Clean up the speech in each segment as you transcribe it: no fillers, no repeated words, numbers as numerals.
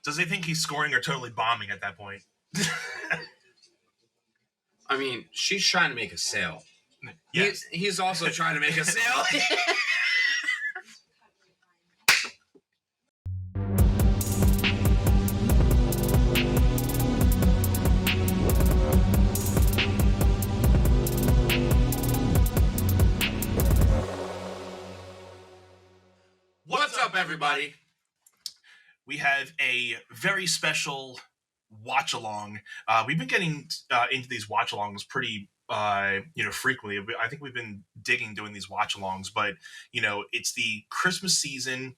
Does he think he's scoring or totally bombing at that point? I mean, she's trying to make a sale. Yes. He's also trying to make a sale. What's up, everybody? We have a very special watch along. We've been getting into these watch alongs pretty frequently. I think we've been digging doing these watch alongs, but it's the Christmas season.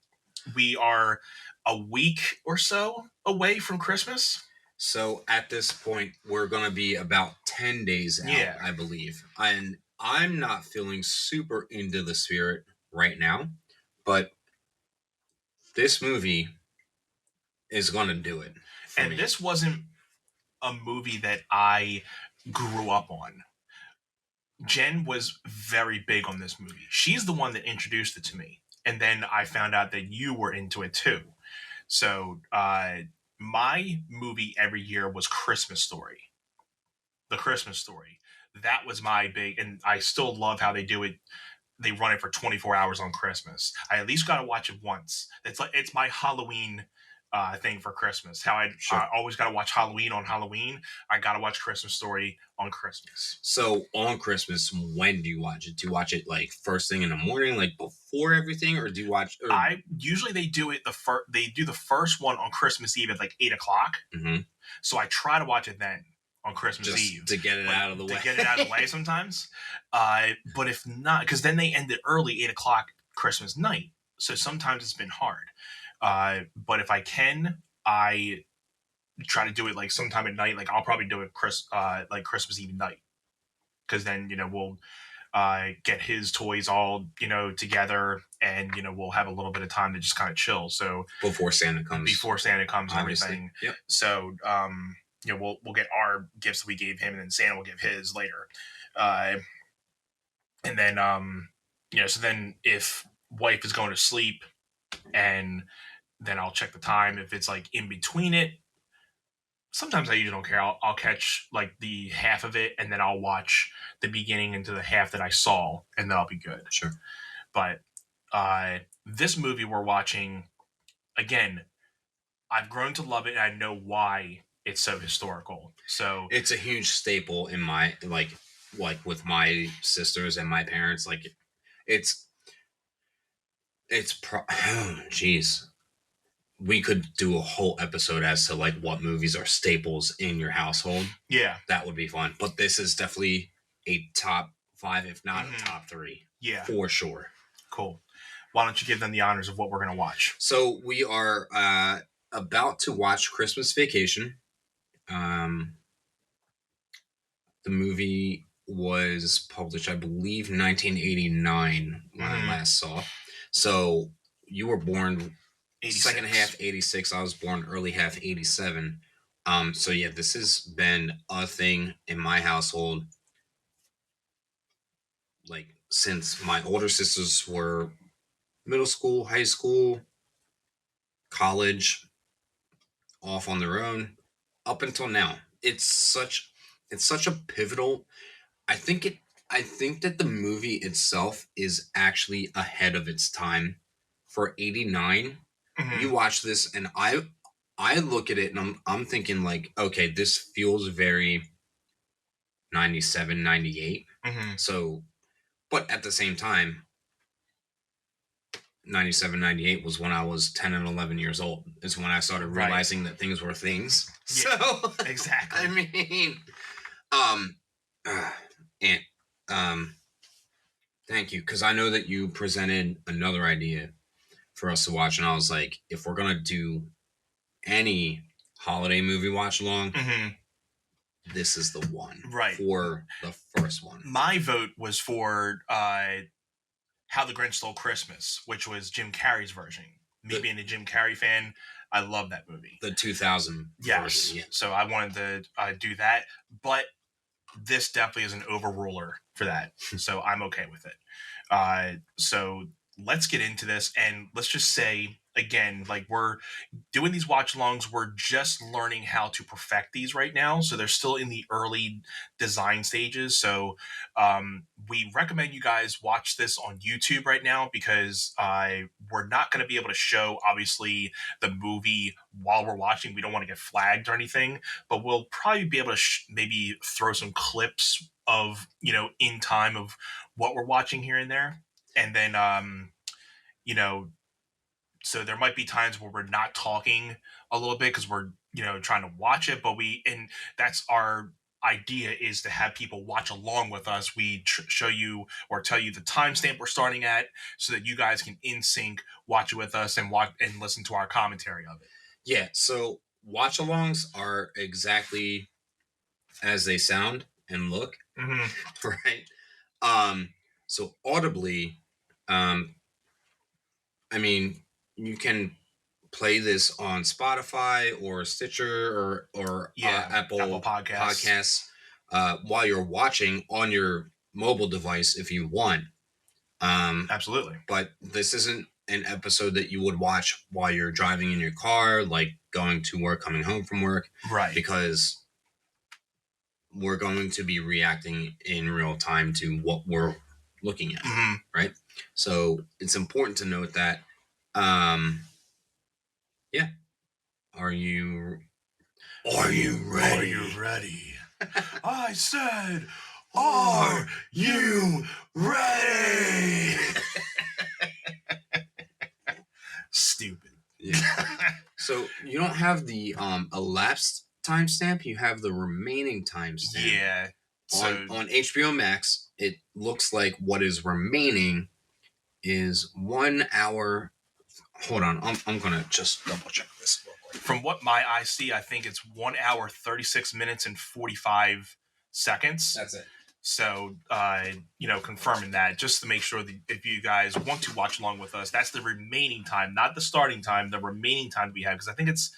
We are a week or so away from Christmas. So at this point, we're going to be about 10 days out, I believe. And I'm not feeling super into the spirit right now, but this movie is going to do it. And this wasn't a movie that I grew up on. Jen was very big on this movie. She's the one that introduced it to me. And then I found out that you were into it too. So my movie every year was Christmas Story. The Christmas Story. That was my big, and I still love how they do it. They run it for 24 hours on Christmas. I at least got to watch it once. It's my Halloween thing for Christmas. How I always got to watch Halloween on Halloween. I got to watch Christmas Story on Christmas. So on Christmas, when do you watch it? Do you watch it like first thing in the morning, like before everything, or do you watch? I usually they do it They do the first one on Christmas Eve at like 8 o'clock. Mm-hmm. So I try to watch it then on Christmas Eve to get it out of the way. To get it out of the way sometimes. But if not, because then they end it early, 8 o'clock Christmas night. So sometimes it's been hard. But if I can, I try to do it like sometime at night. Like I'll probably do it like Christmas Eve night, because then we'll get his toys all together, and we'll have a little bit of time to just kind of chill. So before Santa comes, and everything. Yep. So we'll get our gifts that we gave him, and then Santa will give his later. And then so then if wife is going to sleep, and then I'll check the time. If it's like in between it, sometimes I usually don't care. I'll catch like the half of it, and then I'll watch the beginning into the half that I saw, and then I'll be good. Sure. But this movie we're watching, again, I've grown to love it, and I know why it's so historical. So it's a huge staple in my like with my sisters and my parents. Like it's geez. We could do a whole episode as to like what movies are staples in your household. Yeah. That would be fun. But this is definitely a top 5, if not a top 3. Yeah. For sure. Cool. Why don't you give them the honors of what we're going to watch? So we are about to watch Christmas Vacation. The movie was published, I believe, 1989 when I last saw. So you were born 86. Second half 86. I was born early half 87. So yeah, this has been a thing in my household like since my older sisters were middle school, high school, college, off on their own, up until now. It's such a pivotal. I think that the movie itself is actually ahead of its time. For 89, you watch this and I look at it and I'm thinking like, okay, this feels very 97, 98. So, but at the same time, 97, 98 was when I was 10 and 11 years old. Is when I started realizing that things were things. Yeah, so exactly. I mean, thank you, because I know that you presented another idea for us to watch, and I was like, if we're gonna do any holiday movie watch along, this is the one for the first one. My vote was for How the Grinch Stole Christmas, which was Jim Carrey's version. Me being a Jim Carrey fan, I love that movie. The 2000 version. Yeah. So I wanted to do that, but this definitely is an overruler for that. So I'm okay with it. So let's get into this, and let's just say again, like we're doing these watch alongs, we're just learning how to perfect these right now. So they're still in the early design stages. So we recommend you guys watch this on YouTube right now because we're not going to be able to show, obviously, the movie while we're watching. We don't want to get flagged or anything, but we'll probably be able to maybe throw some clips of, in time of what we're watching here and there. And then, you know, so there might be times where we're not talking a little bit because we're trying to watch it, but and that's our idea, is to have people watch along with us. We show you or tell you the timestamp we're starting at so that you guys can in sync watch it with us and watch and listen to our commentary of it. Yeah, so watch alongs are exactly as they sound and look. Right. So audibly, I mean, you can play this on Spotify or Stitcher or Apple Podcasts while you're watching on your mobile device if you want. Absolutely. But this isn't an episode that you would watch while you're driving in your car, like going to work, coming home from work. Right. Because we're going to be reacting in real time to what we're looking at. Right. So it's important to note that, yeah. Are you ready? Are you ready? I said, are you ready? Stupid. Yeah. So you don't have the elapsed timestamp, you have the remaining timestamp. Yeah. So on HBO Max, it looks like what is remaining is 1 hour. Hold on, I'm gonna just double check this real quick. From what my eyes see, I think it's 1 hour 36 minutes and 45 seconds. That's it. So, confirming that just to make sure that if you guys want to watch along with us, that's the remaining time, not the starting time, the remaining time we have. Because I think it's,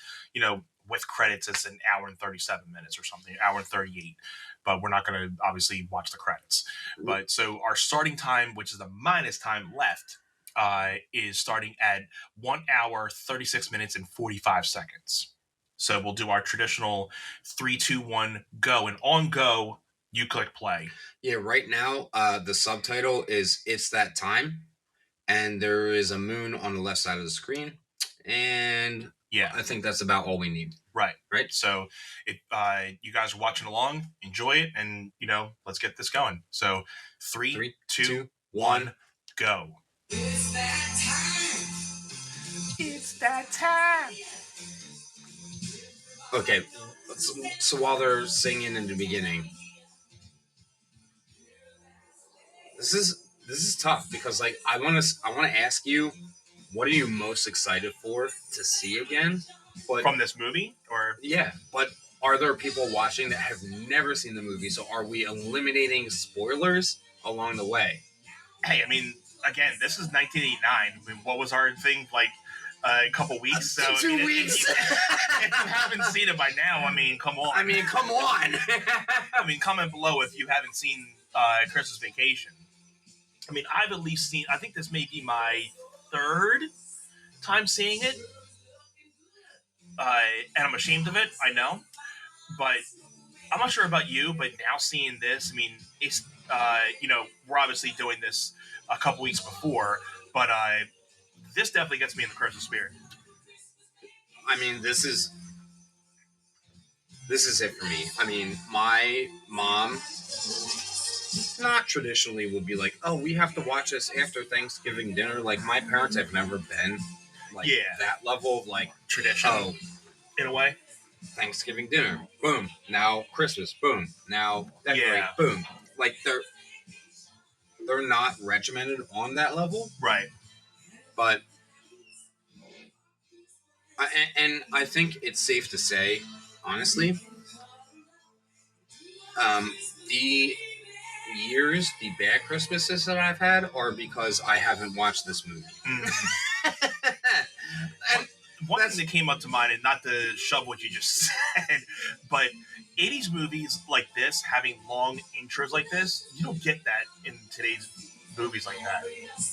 with credits, it's an hour and 37 minutes or something, hour and 38. But we're not going to obviously watch the credits. But so our starting time, which is the minus time left, is starting at 1 hour, 36 minutes, and 45 seconds. So we'll do our traditional 3, 2, 1, go. And on go, you click play. Yeah, right now, the subtitle is "It's That Time," and there is a moon on the left side of the screen. And yeah, I think that's about all we need. Right. Right. So if you guys are watching along, enjoy it, and let's get this going. So 3, 2, 1, go. It's that time. It's that time. Okay, so while they're singing in the beginning, this is tough because like I want to ask you, what are you most excited for to see again? But from this movie, or yeah, but are there people watching that have never seen the movie? So are we eliminating spoilers along the way? Hey, I mean, again, this is 1989. I mean, what was our thing like? A couple weeks. So 2 weeks. If you haven't seen it by now, I mean, come on. I mean, comment below if you haven't seen Christmas Vacation. I mean, I've at least seen. I think this may be my third time seeing it, and I'm ashamed of it. I know, but I'm not sure about you. But now seeing this, I mean, it's we're obviously doing this a couple weeks before, but this definitely gets me in the Christmas spirit. I mean, this is it for me. I mean, my mom, not traditionally, will be like, "Oh, we have to watch this after Thanksgiving dinner." Like, my parents have never been like that level of like tradition. Oh, in a way, Thanksgiving dinner, boom. Now Christmas, boom. Now decorate, boom. Like they're not regimented on that level, right? But I think it's safe to say, honestly, the bad Christmases that I've had are because I haven't watched this movie. One thing that came up to mind, and not to shove what you just said, but 80s movies like this, having long intros like this, you don't get that in today's movies like that.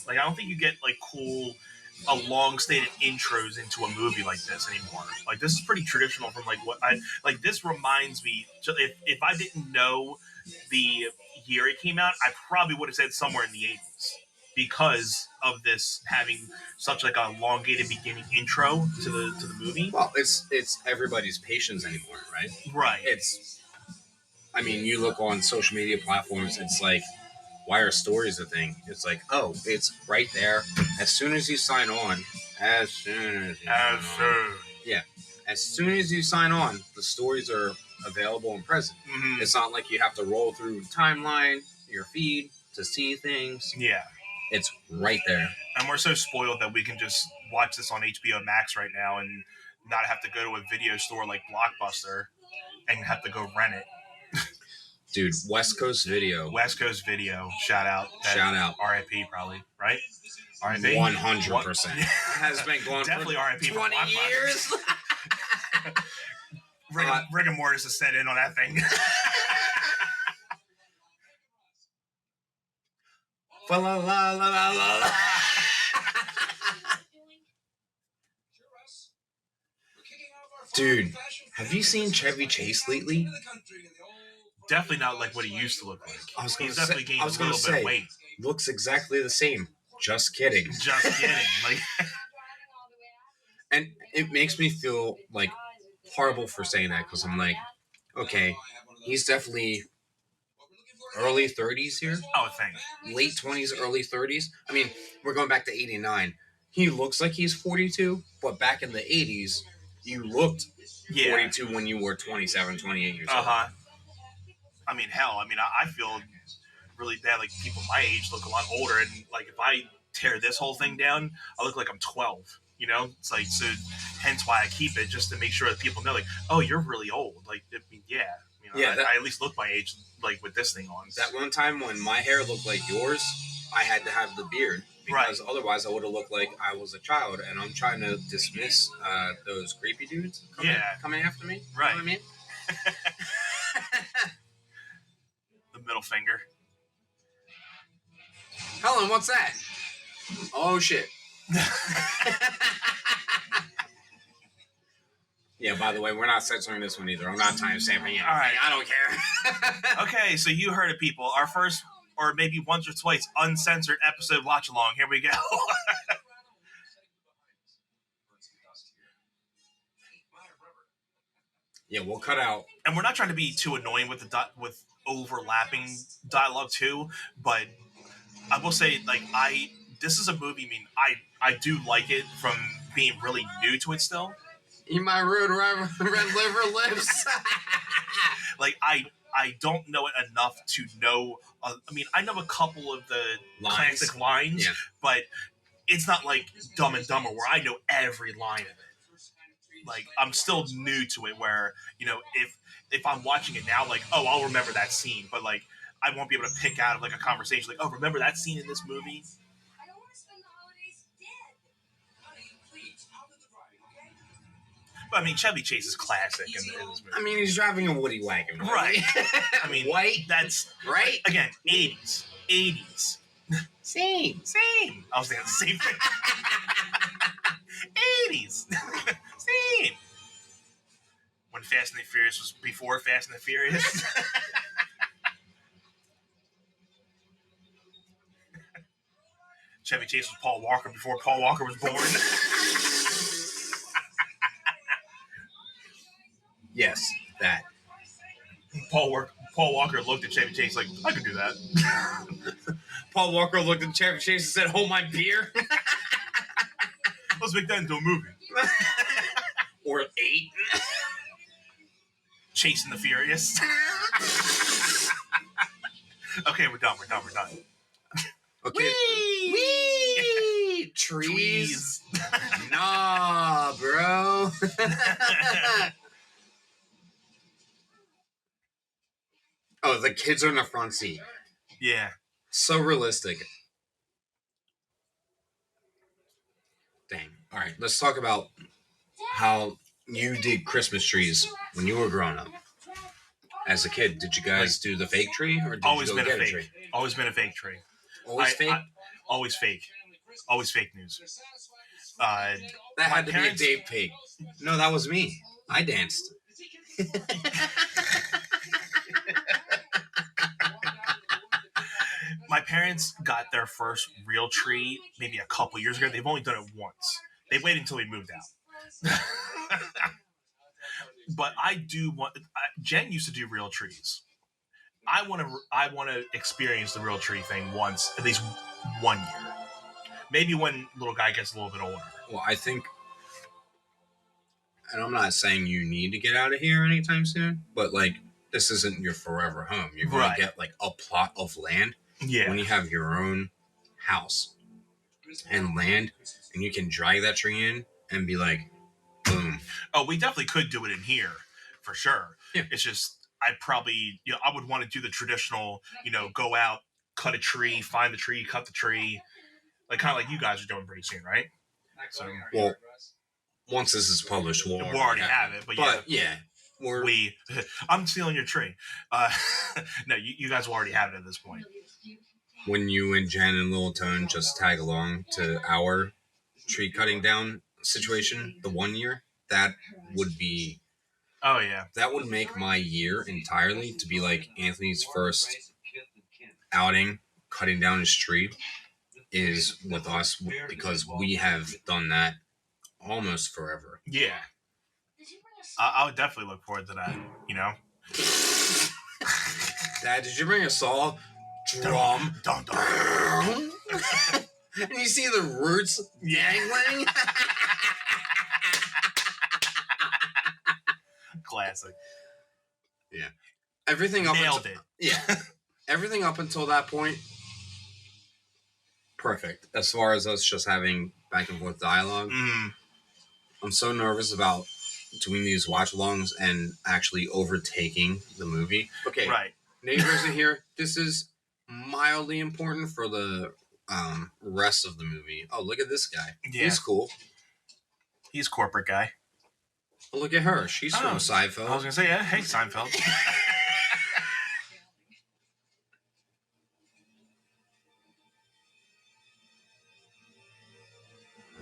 Like, I don't think you get like cool a long-stated intros into a movie like this anymore. Like this is pretty traditional from like what I like. This reminds me. If I didn't know the year it came out, I probably would have said somewhere in the 80s because of this having such like a elongated beginning intro to the movie. Well, it's everybody's patience anymore, right? Right. I mean, you look on social media platforms, it's like, why are stories a thing? It's like, oh, it's right there. As soon as you sign on, as soon as you sign on, yeah, as soon as you sign on, the stories are available and present. Mm-hmm. It's not like you have to roll through timeline, your feed to see things. Yeah. It's right there. And we're so spoiled that we can just watch this on HBO Max right now and not have to go to a video store like Blockbuster and have to go rent it. Dude, West Coast Video. West Coast Video. Shout out. Shout out. RIP probably, right? RIP? 100%. Has been going definitely for RIP 20 years. Rigor Mortis has set in on that thing. La la la la la. Dude, have you seen Chevy Chase lately? Definitely not like what he used to look like. He's definitely gained a little bit of weight. Looks exactly the same. Just kidding. Just kidding. Like, and it makes me feel like horrible for saying that because I'm like, okay, he's definitely early 30s here. I would think. Late 20s, early 30s. I mean, we're going back to 89. He looks like he's 42, but back in the 80s, you looked 42 when you were 27, 28 years old. Uh-huh. I mean, hell, I feel really bad. Like, people my age look a lot older, and, like, if I tear this whole thing down, I look like I'm 12, you know? It's like, so, hence why I keep it, just to make sure that people know, like, oh, you're really old. Like, I mean, yeah. You know, I at least look my age, like, with this thing on. That one time when my hair looked like yours, I had to have the beard. Because otherwise I would have looked like I was a child, and I'm trying to dismiss those creepy dudes coming after me. Right. You know what I mean? The middle finger. Helen, what's that? Oh, shit. Yeah, by the way, we're not censoring this one either. I'm not time-stamping it. All right. I don't care. Okay, so you heard it, people. Our first, or maybe once or twice, uncensored episode watch-along. Here we go. Yeah, we'll cut out. And we're not trying to be too annoying with with overlapping dialogue too, but I will say, like, this is a movie. I mean, I do like it from being really new to it still. Eat my red liver lips. Like, I don't know it enough to know. I mean, I know a couple of the classic lines, but it's not like Dumb and Dumber where I know every line of it. Like, I'm still new to it where, you know, if I'm watching it now, like, oh, I'll remember that scene, but, like, I won't be able to pick out of, like, a conversation, like, oh, remember that scene in this movie? I don't want to spend the holidays dead. Honey, please, I'll do the driving, okay? But, I mean, Chevy Chase is classic in this movie. I mean, he's driving a Woody wagon. Right. I mean, white. That's... Right? Again, 80s. 80s. Same. I was thinking the same thing. 80s. Same. When Fast and the Furious was before Fast and the Furious. Chevy Chase was Paul Walker before Paul Walker was born. Yes, that. Paul Walker looked at Chevy Chase like, I could do that. Paul Walker looked at Chevy Chase and said, hold my beer. Let's make that into a movie. Or 8. Chasing the Furious. Okay, we're done. Okay. Wee! Trees. Nah, bro. Oh, the kids are in the front seat. Yeah. So realistic. Dang. All right, let's talk about how you did Christmas trees when you were growing up. As a kid, did you guys do the fake tree, or did always you go been get a a fake tree? Always been a fake tree. Always fake? Always fake. Always fake news. That had to parents- be a Dave Pig. No, that was me. I danced. My parents got their first real tree maybe a couple years ago. They've only done it once. They waited until we moved out. But I do want. Jen used to do real trees. I want to. I want to experience the real tree thing once, at least 1 year. Maybe when little guy gets a little bit older. Well, I think, and I'm not saying you need to get out of here anytime soon, but like this isn't your forever home. You're going Right. to get like a plot of land Yeah. when you have your own house and land, and you can drag that tree in and be like, boom. Oh, we definitely could do it in here, for sure. Yeah. It's just I'd probably, I would want to do the traditional, go out, cut a tree, find the tree, cut the tree, like kind of like you guys are doing pretty soon, right? So Well, once this is published, we'll already have it, but yeah, we're I'm stealing your tree. No, you guys will already have it at this point. when you and Jen and Little Tone just tag along to our tree cutting down situation, the 1 year, that would be Oh yeah, that would make my year entirely to be like Anthony's first outing cutting down his tree is with us because we have done that almost forever. yeah. I would definitely look forward to that. Dad, did you bring a saw? Drum. Dun, dun. And you see the roots dangling? Classic. Everything up Nailed it. Yeah. Everything up until that point, perfect. As far as us just having back and forth dialogue, I'm so nervous about doing these watch alongs and actually overtaking the movie. Okay, Right. neighbors are here. This is mildly important for the rest of the movie. Oh, look at this guy. Yeah. He's cool. He's a corporate guy. Oh, look at her. She's from I was Seinfeld. gonna say, yeah. Hey, Seinfeld.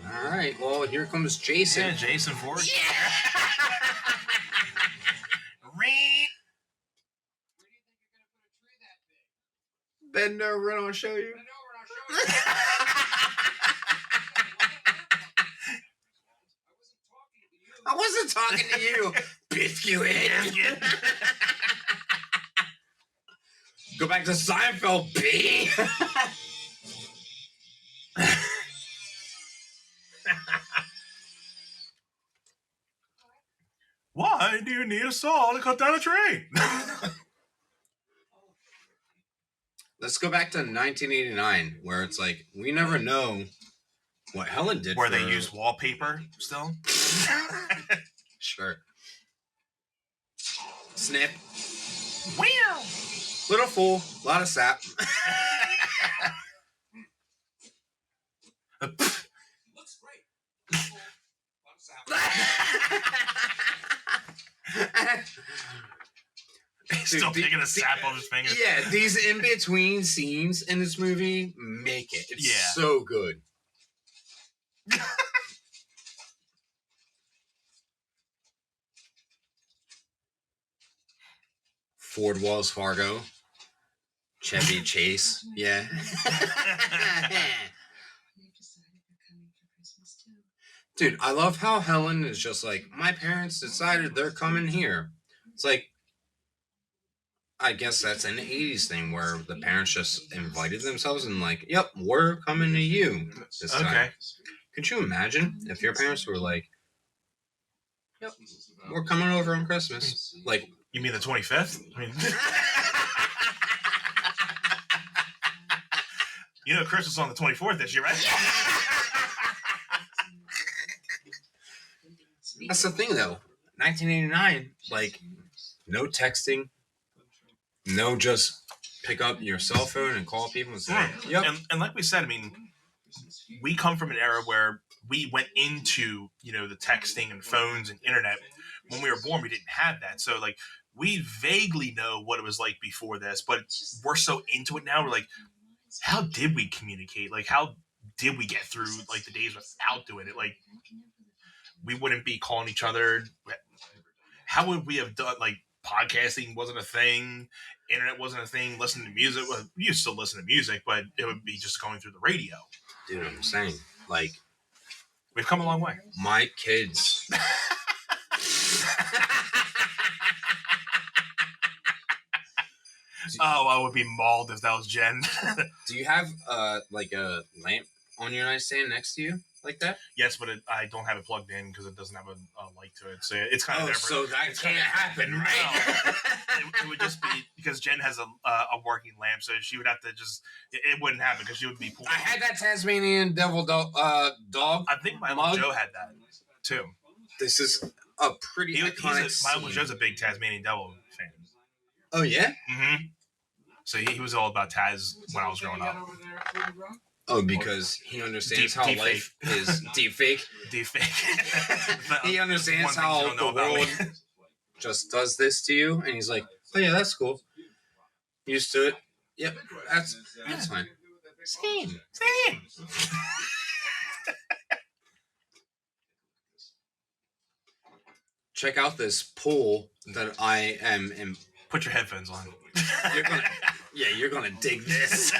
All right. Well, here comes Jason. Yeah, Jason Ford. Bend over and I'll show you. I wasn't talking to you, biscuit. Go back to Seinfeld, B. Why do you need a saw to cut down a tree? Let's go back to 1989, where it's like we never know what Helen did. Where for they use wallpaper still? Sure. Snip. Wow. Little fool. A lot of sap. Looks great. Still Dude, picking a sap off his finger. Yeah, these in between scenes in this movie make it. It's Yeah. so good. Ford Wells Fargo. Chevy Chase. Yeah. Dude, I love how Helen is just like, my parents decided they're coming here. It's like, I guess that's an 80s thing where the parents just invited themselves and like, yep, we're coming to you this time. Okay. Could you imagine if your parents were like, yep, we're coming over on Christmas? Like, You mean the 25th? I mean, Christmas on the 24th this year, right? that's the thing though. 1989, like, no texting, no just pick up your cell phone and call people and say, Right. yep. And like we said, I mean, we come from an era where we went into, the texting and phones and internet. When we were born, we didn't have that. So, like, we vaguely know what it was like before this, but we're so into it now. We're like, how did we communicate? Like, how did we get through like the days without doing it? Like, we wouldn't be calling each other. How would we have done, like, podcasting wasn't a thing, internet wasn't a thing, listening to music? Well, you still listen to music, but it would be just going through the radio. Dude, I'm saying, like, we've come a long way. My kids. Oh, I would be mauled if that was Jen. Do you have like a lamp on your nightstand next to you like that? Yes, but I don't have it plugged in because it doesn't have a light to it. So it's kind of so that can't happen, right? No, it would just be because Jen has a working lamp, so she would have to just. It wouldn't happen because she would be pulling. I had that Tasmanian devil dog. I think my Uncle Joe had that too. This is a pretty iconic. My Uncle Joe's a big Tasmanian devil fan. Oh yeah. Mm-hmm. So he was all about Taz when I was growing up. Oh, because he understands how life is deep fake. Deep fake. He understands how the world just does this to you, and he's like, "Oh yeah, that's cool. Used to it. Yep, that's fine. Same." Check out this pool that I am in. Put your headphones on. You're gonna dig this.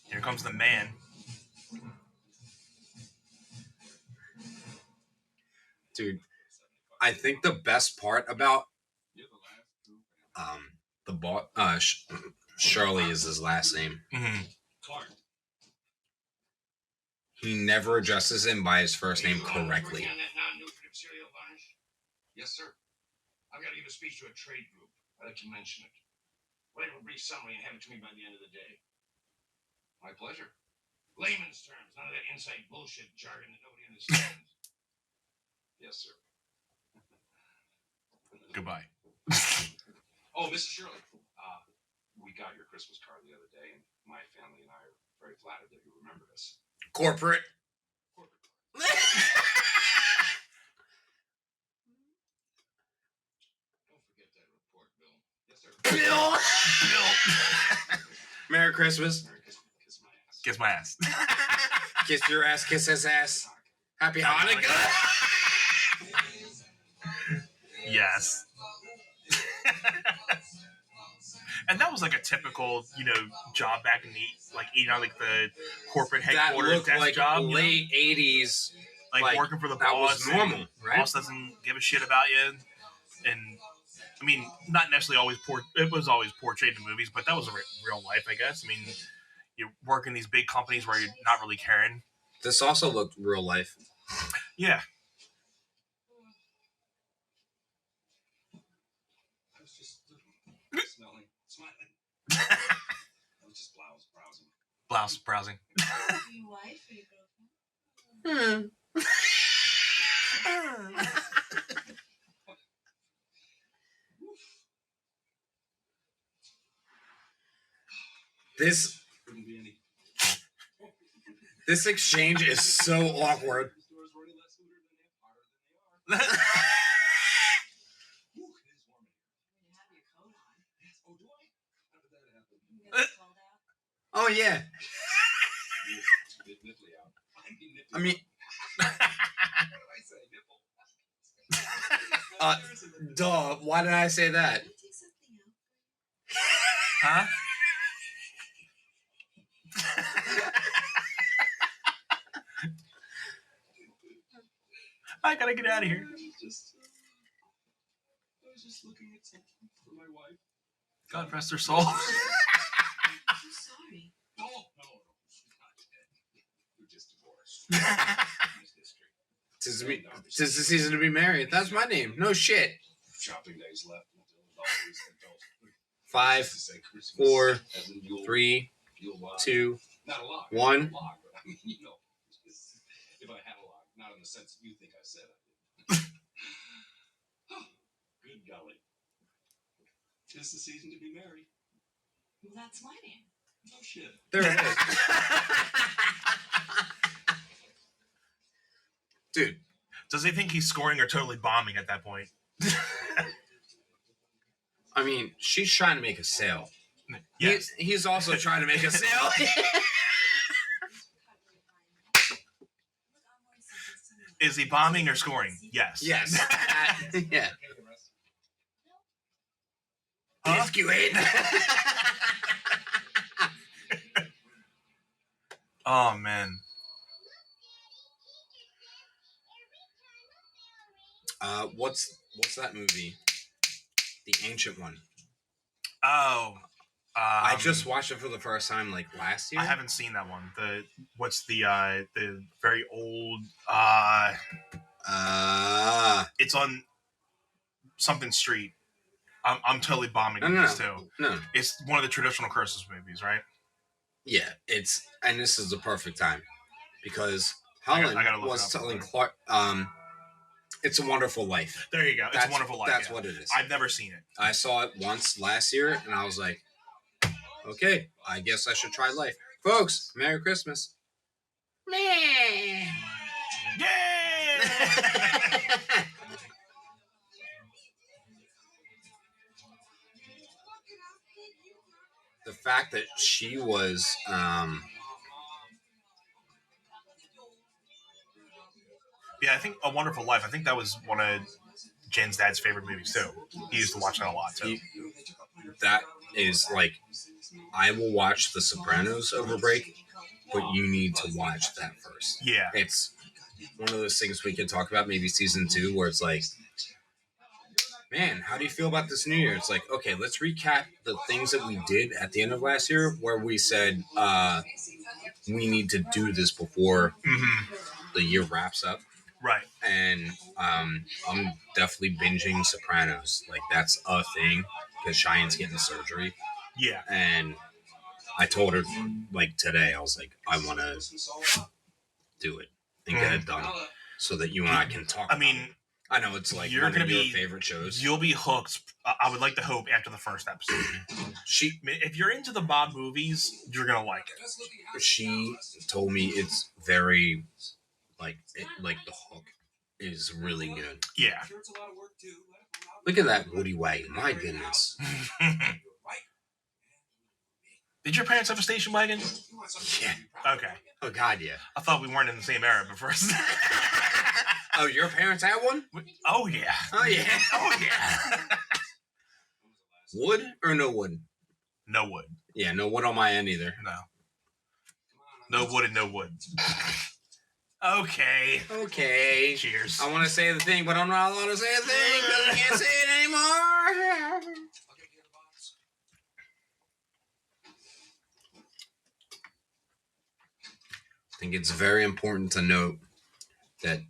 Here comes the man. Dude, I think the best part about the boss, Shirley is his last name. Mm-hmm. He never addresses him by his first name correctly. Yes, sir. I've got to give a speech to a trade group. I'd like to mention it. Write a brief summary and have it to me by the end of the day. My pleasure. Layman's terms, none of that inside bullshit jargon that nobody understands. Yes, sir. Goodbye. Oh, Mrs. Shirley, we got your Christmas card the other day, and my family and I are very flattered that you remembered us. Corporate. Don't forget that report, Bill. Yes, sir. Bill. Merry Christmas. Merry Christmas. Kiss my ass. Kiss your ass. Kiss his ass. Happy Hanukkah. Yes. And that was like a typical, job back in the the corporate headquarters that looked desk like job, late 80s. like working for the that boss. was normal, right? Boss doesn't give a shit about you, and I mean, not necessarily always it was always portrayed in the movies, but that was real life, I guess. I mean, you work in these big companies where you're not really caring. This also looked real life. Yeah. I was just smelling, smiling. I was just browsing. Blouse browsing. Your wife or your girlfriend? This exchange is so awkward. Oh yeah. I mean, duh. Why did I say that? Huh? I gotta get out of here. I was just looking at something for my wife. God rest her soul. I'm sorry. No, she's not dead. We're just divorced. Tis the season to be married. That's my name. No shit. Shopping days left until 5, 4, 3, 2, not a lot. 1. Not a lot, but I mean, if I had a lot, not in the sense that you think I said I did. Good golly. 'Tis the season to be married. Well, that's my name. No shit. There it is. Dude. Does he think he's scoring or totally bombing at that point? I I mean, she's trying to make a sale. Yes. He's also trying to make a sale. Is he bombing or scoring? Yes. Yes. Yeah. Huh? Biscuit. Oh man. What's that movie? The ancient one. Oh. I just watched it for the first time like last year. I haven't seen that one. What's the very old it's on something street. I'm totally bombing this too. No. It's one of the traditional Christmas movies, right? Yeah, and this is the perfect time because I Helen gotta look was it up telling real Clark, It's a Wonderful Life. There you go. It's a Wonderful Life. That's what it is. I've never seen it. I saw it once last year, and I was like, okay, I guess I should try Life. Folks, Merry Christmas. Meh. Yeah. The fact that she was Yeah, I think A Wonderful Life. I think that was one of Jen's dad's favorite movies too. He used to watch that a lot too. That is like, I will watch The Sopranos over break, but you need to watch that first. Yeah. It's one of those things we could talk about, maybe season 2, where it's like, man, how do you feel about this new year? It's like, okay, let's recap the things that we did at the end of last year where we said we need to do this before the year wraps up. Right. And I'm definitely binging Sopranos. Like, that's a thing because Cheyenne's getting surgery. Yeah. And I told her, like, today, I was like, I want to do it and get it done so that you and I can talk. I mean, I know it's like you're one gonna of your be favorite shows. You'll be hooked. I would like to hope after the first episode. I mean, if you're into the Bob movies, you're gonna like it. She told me it's very like the hook is really good. Yeah. Look at that Woody wagon. My goodness. Did your parents have a station wagon? Yeah. Okay. Oh God, yeah. I thought we weren't in the same era, but first. Oh, your parents had one? Oh yeah. Oh yeah. Oh yeah. Wood or no wood? No wood. Yeah, no wood on my end either. No. No wood and no wood. Okay. Okay. Cheers. I want to say the thing, but I'm not allowed to say the thing because I can't say it anymore. I think it's very important to note that,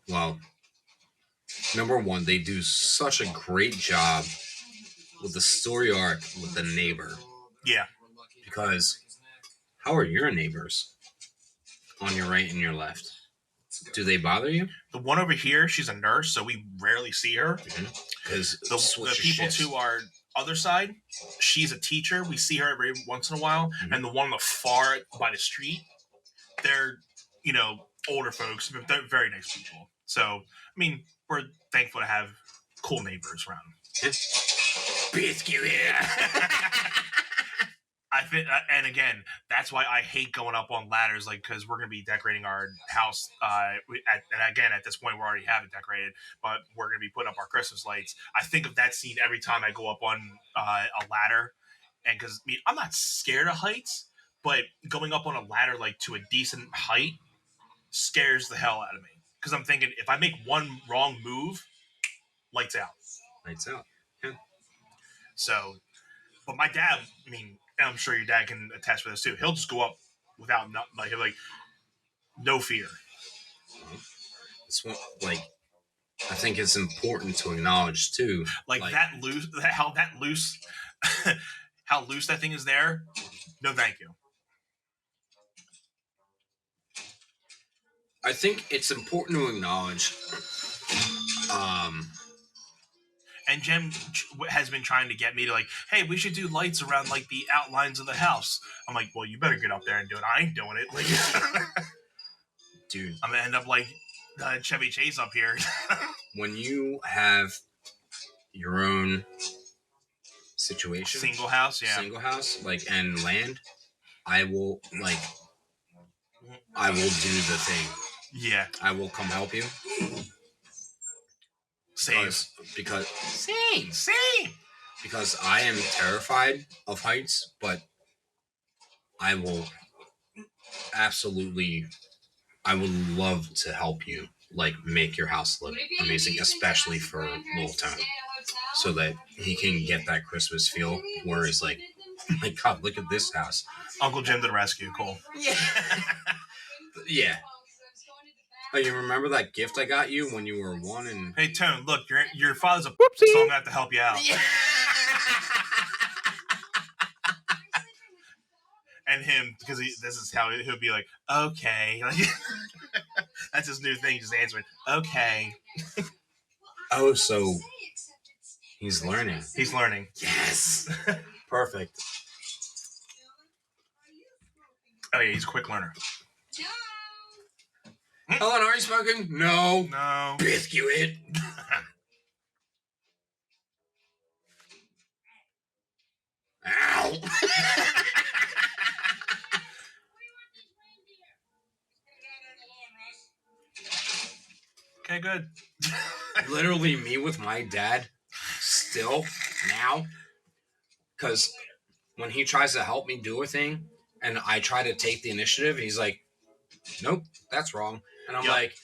well, number one, they do such a great job with the story arc with the neighbor. Yeah. Because how are your neighbors on your right and your left? Do they bother you? The one over here, she's a nurse, so we rarely see her. Because the people to our other side, she's a teacher. We see her every once in a while. And the one on the far by the street, they're, older folks, but they're very nice people. So, I mean, we're thankful to have cool neighbors around. Biscuit. I think, and again, that's why I hate going up on ladders, because we're going to be decorating our house. And again, at this point, we already have it decorated, but we're going to be putting up our Christmas lights. I think of that scene every time I go up on a ladder, and because I'm not scared of heights, but going up on a ladder to a decent height scares the hell out of me. Because I'm thinking, if I make one wrong move, lights out. Lights out. Yeah. So, but my dad, I'm sure your dad can attest with this too. He'll just go up without no fear. It's one, I think it's important to acknowledge too. That loose, how loose that thing is there. No, thank you. I think it's important to acknowledge. And Jen has been trying to get me to hey, we should do lights around the outlines of the house. I'm like, well, you better get up there and do it. I ain't doing it. Dude, I'm gonna end up like Chevy Chase up here. When you have your own situation, Single house, yeah. single house, like, and land, I will do the thing. Yeah. I will come help you. Same. Because I am terrified of heights, but I will absolutely, I would love to help you, like, make your house look amazing, especially for Little Town, so that he can get that Christmas feel where it's like, oh my God, look at this house. Uncle Jim to the rescue. Cool. Yeah. Yeah. Oh, you remember that gift I got you when you were 1 and... Hey, Tone, look, your father's a so I'm going to have to help you out. Yeah. And him, because this is how he'll be like, okay. That's his new thing, just answering, okay. Oh, so he's learning. He's learning. Yes. Perfect. Oh, yeah, he's a quick learner. Helen, are you smoking? No. No. Biscuit. Ow. Okay, good. Literally me with my dad still now, because when he tries to help me do a thing and I try to take the initiative, he's like, nope, that's wrong. And I'm like,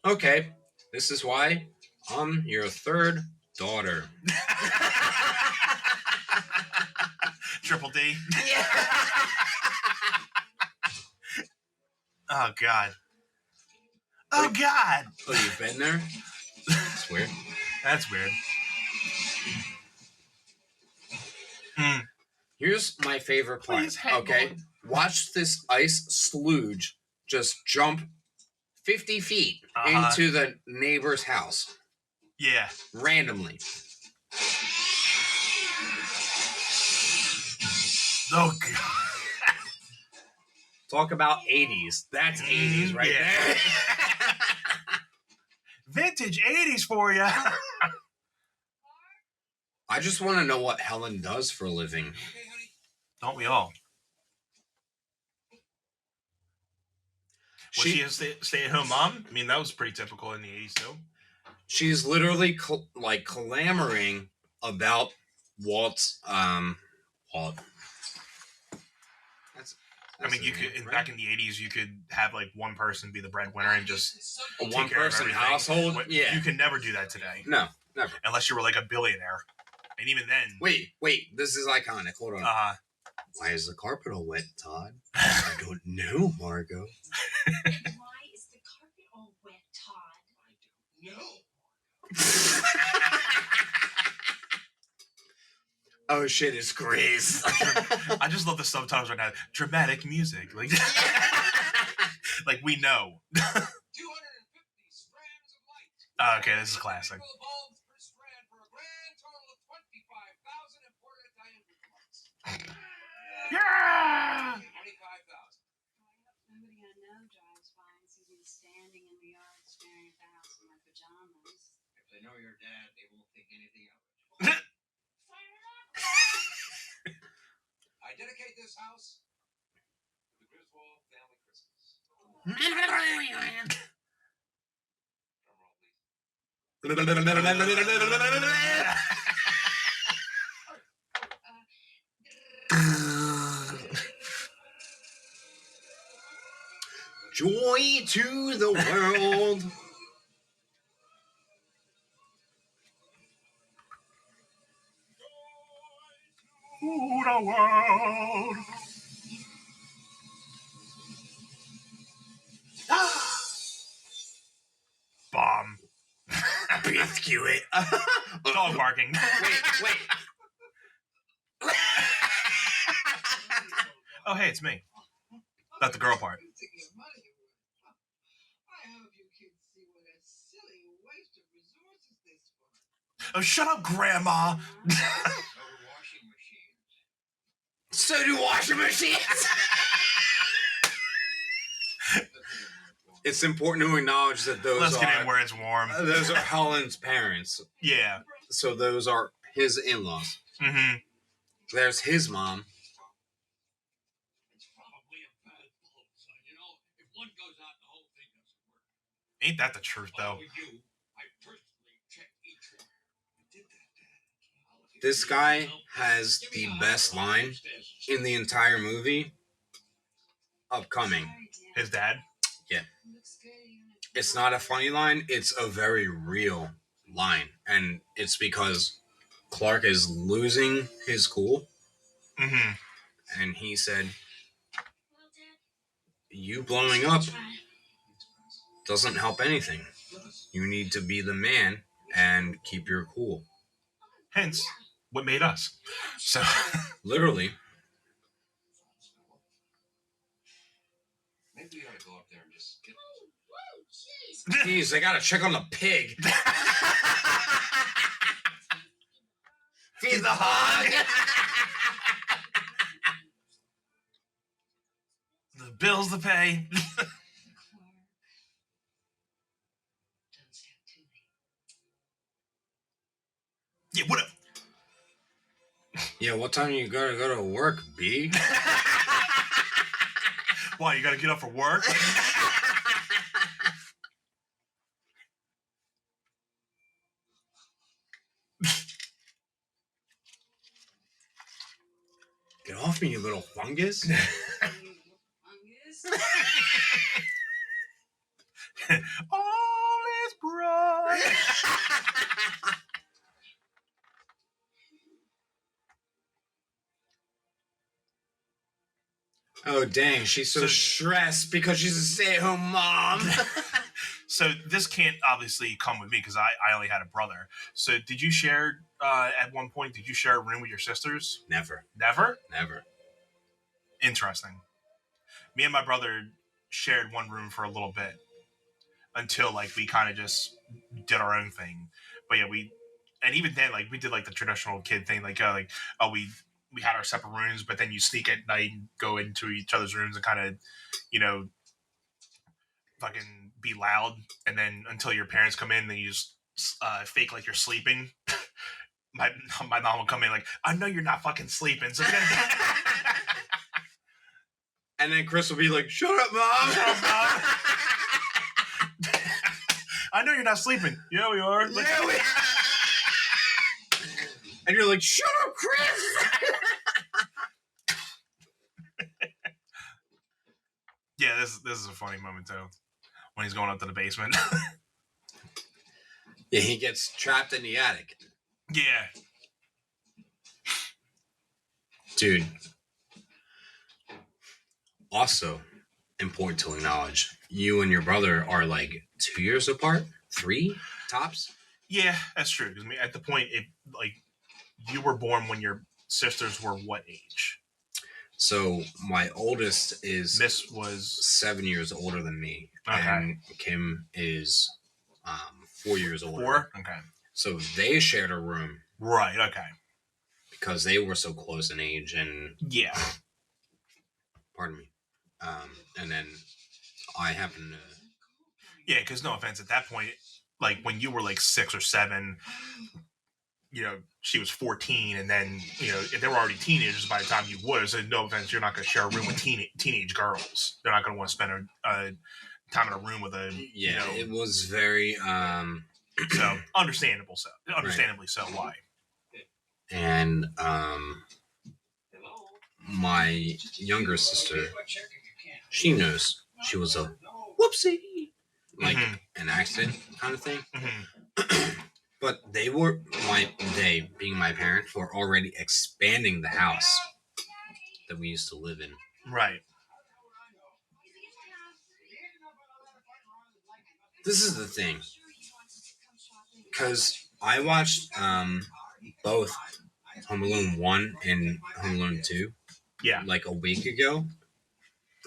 okay, this is why I'm your third daughter. Triple D. Oh, God. Oh, God. Oh, you've been there? That's weird. That's weird. Here's my favorite part. Please hang Okay, on. watch this ice sludge just jump 50 feet into the neighbor's house Yeah. randomly. Oh, God. Talk about 80s. That's 80s right there. Vintage 80s for you. I just want to know what Helen does for a living. Don't we all? Was she a stay-at-home mom? I mean, that was pretty typical in the 80s, too. She's literally clamoring about Walt's Walt. That's I mean, you his could name, right? back in the 80s, you could have like one person be the breadwinner and just A take one care of person everything. household. What- Yeah. You can never do that today, No, never. unless you were like a billionaire, and even then. Wait. This is iconic. Hold on. Why is the carpet all wet, Todd? I don't know, Margot. Why is the carpet all wet, Todd? I don't know. Oh shit, it's Grace. I just love the subtitles right now. Dramatic music, like, like we know. 250 strands of light. Okay, this is classic. Single bulbs per strand for a grand total of 25,000 imported Italian bookmarks. Yeah. 25,000. Somebody I know drives by and sees me standing in the yard staring at the house in my pajamas. If they know your dad, they won't think anything of it. I dedicate this house to the Griswold family Christmas. Drum roll, please. Joy to the world. To the world. Bomb. Biscuit. Dog barking. Wait. Oh, hey, it's me. Not the girl part. I hope you kids see what a silly waste of resources this was. Oh, shut up, Grandma. So do washing machines. So do washing machines. It's important to acknowledge that Let's get in where it's warm. those are Helen's parents. Yeah. So those are his in-laws. Mm-hmm. There's his mom. It's probably a bad bulb, son. You know, if one goes out, the whole thing doesn't work. Ain't that the truth, though? With you, I personally check each one. I did that, Dad. This guy has the best line in the entire movie. Upcoming. His dad? It's not a funny line. It's a very real line. And it's because Clark is losing his cool. Mm-hmm. And he said, you blowing up doesn't help anything. You need to be the man and keep your cool. Hence, what made us. So, Literally. Maybe we ought to go up there and just get. Jeez, I gotta check on the pig. Feed the hog. the bills to pay. Yeah, what up? Yeah, what time you gotta go to work, B? Why, you gotta get up for work? Get off me, you little fungus. All is bright. Oh, dang, she's so stressed because she's a stay-at-home mom. So this can't obviously come with me because I only had a brother. So did you share, at one point, did you share a room with your sisters? Never. Never? Never. Interesting. Me and my brother shared one room for a little bit until, like, we kind of just did our own thing. But yeah, and even then, like, we did, like, the traditional kid thing, like we had our separate rooms, but then you sneak at night and go into each other's rooms and kind of, fucking be loud. And then until your parents come in, then you just fake like you're sleeping. my mom will come in like, I know you're not fucking sleeping. So and then Chris will be like, shut up, Mom. Shut up, Mom. I know you're not sleeping. Yeah, we are. Like, yeah, we And you're like, shut up, Chris. Yeah, this is a funny moment too, when he's going up to the basement. Yeah, he gets trapped in the attic. Yeah, dude. Also, important to acknowledge, you and your brother are like 2 years apart, 3 tops. Yeah, that's true. Because at the point, you were born when your sisters were what age? So my oldest is Miss was 7 years older than me, okay. And Kim is 4 years older. 4? Okay. So they shared a room, right? Okay. Because they were so close in age, and yeah. Pardon me. And then I happen to. Yeah, because no offense, at that point, like when you were like 6 or 7. She was 14, and then, if they were already teenagers by the time you would. So, no offense, you're not going to share a room with teenage girls. They're not going to want to spend a time in a room with a. Yeah, it was very. So understandably so. Why? And my younger sister, she knows she was a whoopsie, like an accident kind of thing. Mm-hmm. But they being my parents, were already expanding the house that we used to live in. Right. This is the thing. Because I watched both Home Alone 1 and Home Alone 2 like a week ago.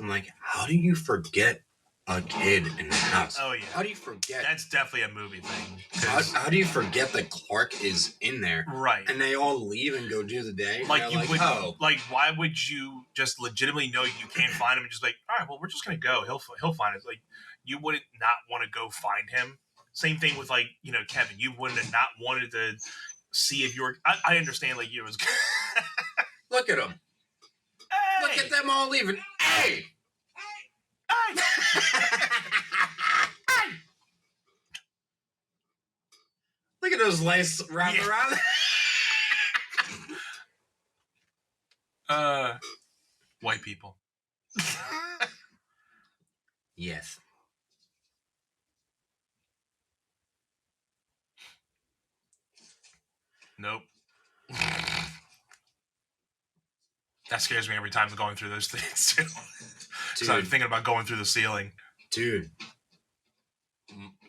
I'm like, how do you forget a kid in the house? Oh, yeah. How do you forget? That's definitely a movie thing. How do you forget that Clark is in there? Right. And they all leave and go do the day? Like, why would you just legitimately know you can't find him and just like, all right, well, we're just going to go. He'll find us. Like, you wouldn't not want to go find him. Same thing with, like, Kevin. You wouldn't have not wanted to see if you're. I understand, like, you was. Look at them. Hey! Look at them all leaving. Hey! Hey! Look at those lights wrapping Yeah. around. White people. Yes. Nope. That scares me every time I'm going through those things too. So I'm Dude, thinking about going through the ceiling. dude.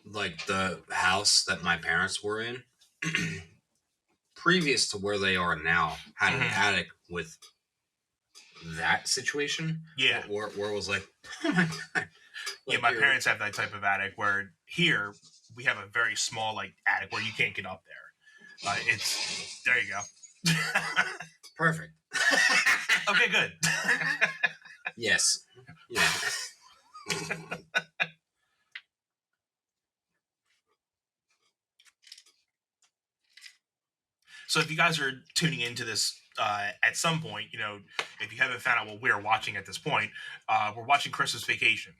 Like the house that my parents were in, previous to where they are now, had an Mhm. attic with that situation. Yeah. Where it was like, oh my god. Yeah, my parents have that type of attic where here we have a very small like attic where you can't get up there. It's there you go. Perfect. Okay, good. Yes. Yeah. So if you guys are tuning into this at some point, if you haven't found out what we're watching at this point, we're watching Christmas Vacation,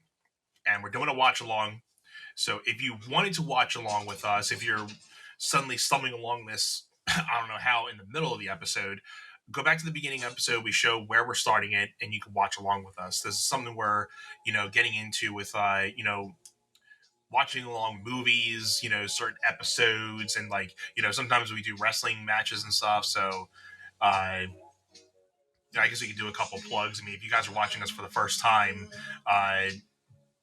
and we're doing a watch along. So if you wanted to watch along with us, if you're suddenly stumbling along this, I don't know how, in the middle of the episode, go back to the beginning episode. We show where we're starting it, and you can watch along with us. This is something we're, getting into with, watching along movies, certain episodes, and like, sometimes we do wrestling matches and stuff. So, I guess we could do a couple plugs. I mean, if you guys are watching us for the first time,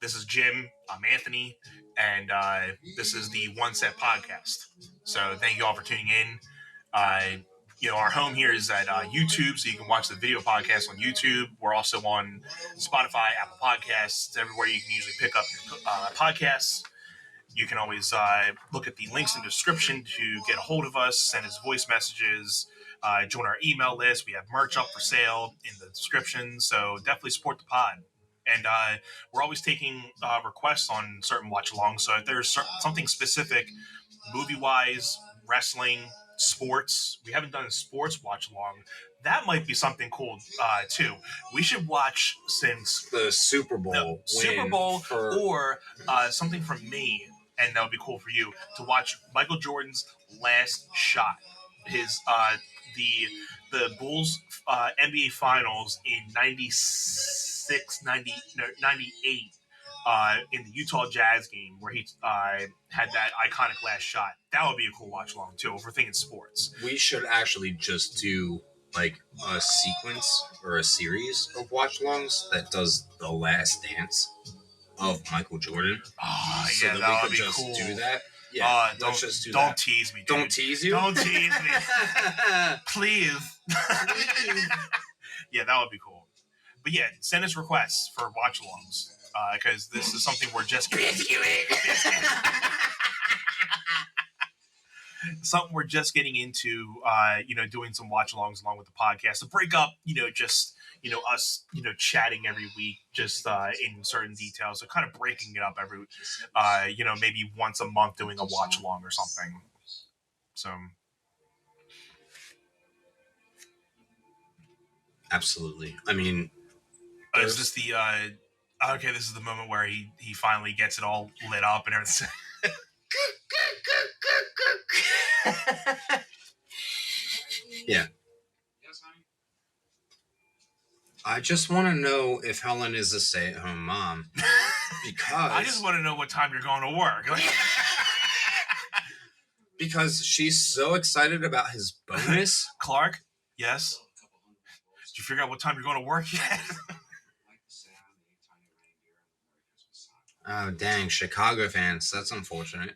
this is Jim. I'm Anthony, and this is the One Set Podcast. So thank you all for tuning in. Our home here is at YouTube, so you can watch the video podcast on YouTube. We're also on Spotify, Apple Podcasts, everywhere you can usually pick up your podcasts. You can always look at the links in the description to get a hold of us, send us voice messages, join our email list. We have merch up for sale in the description, so definitely support the pod. And we're always taking requests on certain watch-alongs. So if there's something specific, movie-wise, wrestling, sports, we haven't done a sports watch-along. That might be something cool, too. We should watch since The Super Bowl. Super Bowl or something from me, and that would be cool for you, to watch Michael Jordan's last shot. His the Bulls NBA Finals in 98 in the Utah Jazz game where he had that iconic last shot. That would be a cool watch along too if we're thinking sports. We should actually just do like a sequence or a series of watch-alongs that does the Last Dance of Michael Jordan. Oh, So yeah, that we could be just cool. do that. Yeah, don't just do don't that. tease me. Dude. Don't tease you. Don't tease me, please. Yeah, that would be cool. But yeah, send us requests for watch-alongs because this is something we're just something we're just getting into. Doing some watch-alongs along with the podcast to break up. Us, chatting every week, just in certain details. So kind of breaking it up every, maybe once a month doing a watch along or something. So. Absolutely. I mean, is this the, okay, this is the moment where he finally gets it all lit up and everything. Yeah. I just want to know if Helen is a stay-at-home mom. Because I just want to know what time you're going to work. Because she's so excited about his bonus. Clark, yes? Did you figure out what time you're going to work yet? Oh, dang. Chicago fans. That's unfortunate.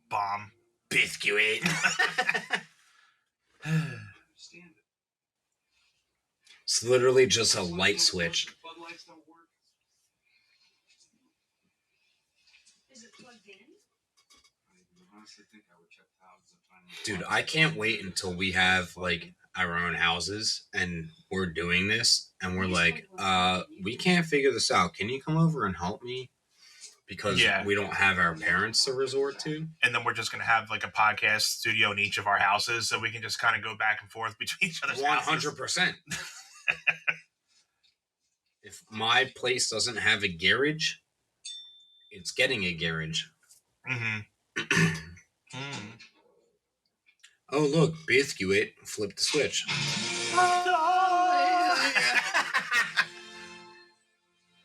Bomb. Biscuit. It's literally just a light switch. Is it plugged in? Dude, I can't wait until we have like our own houses and we're doing this and we're like, we can't figure this out. Can you come over and help me? Because Yeah. we don't have our parents to resort to. And then we're just going to have like a podcast studio in each of our houses so we can just kind of go back and forth between each other's houses. 100%. If my place doesn't have a garage, it's getting a garage. Mm-hmm. Oh, look, Biscuit flipped the switch.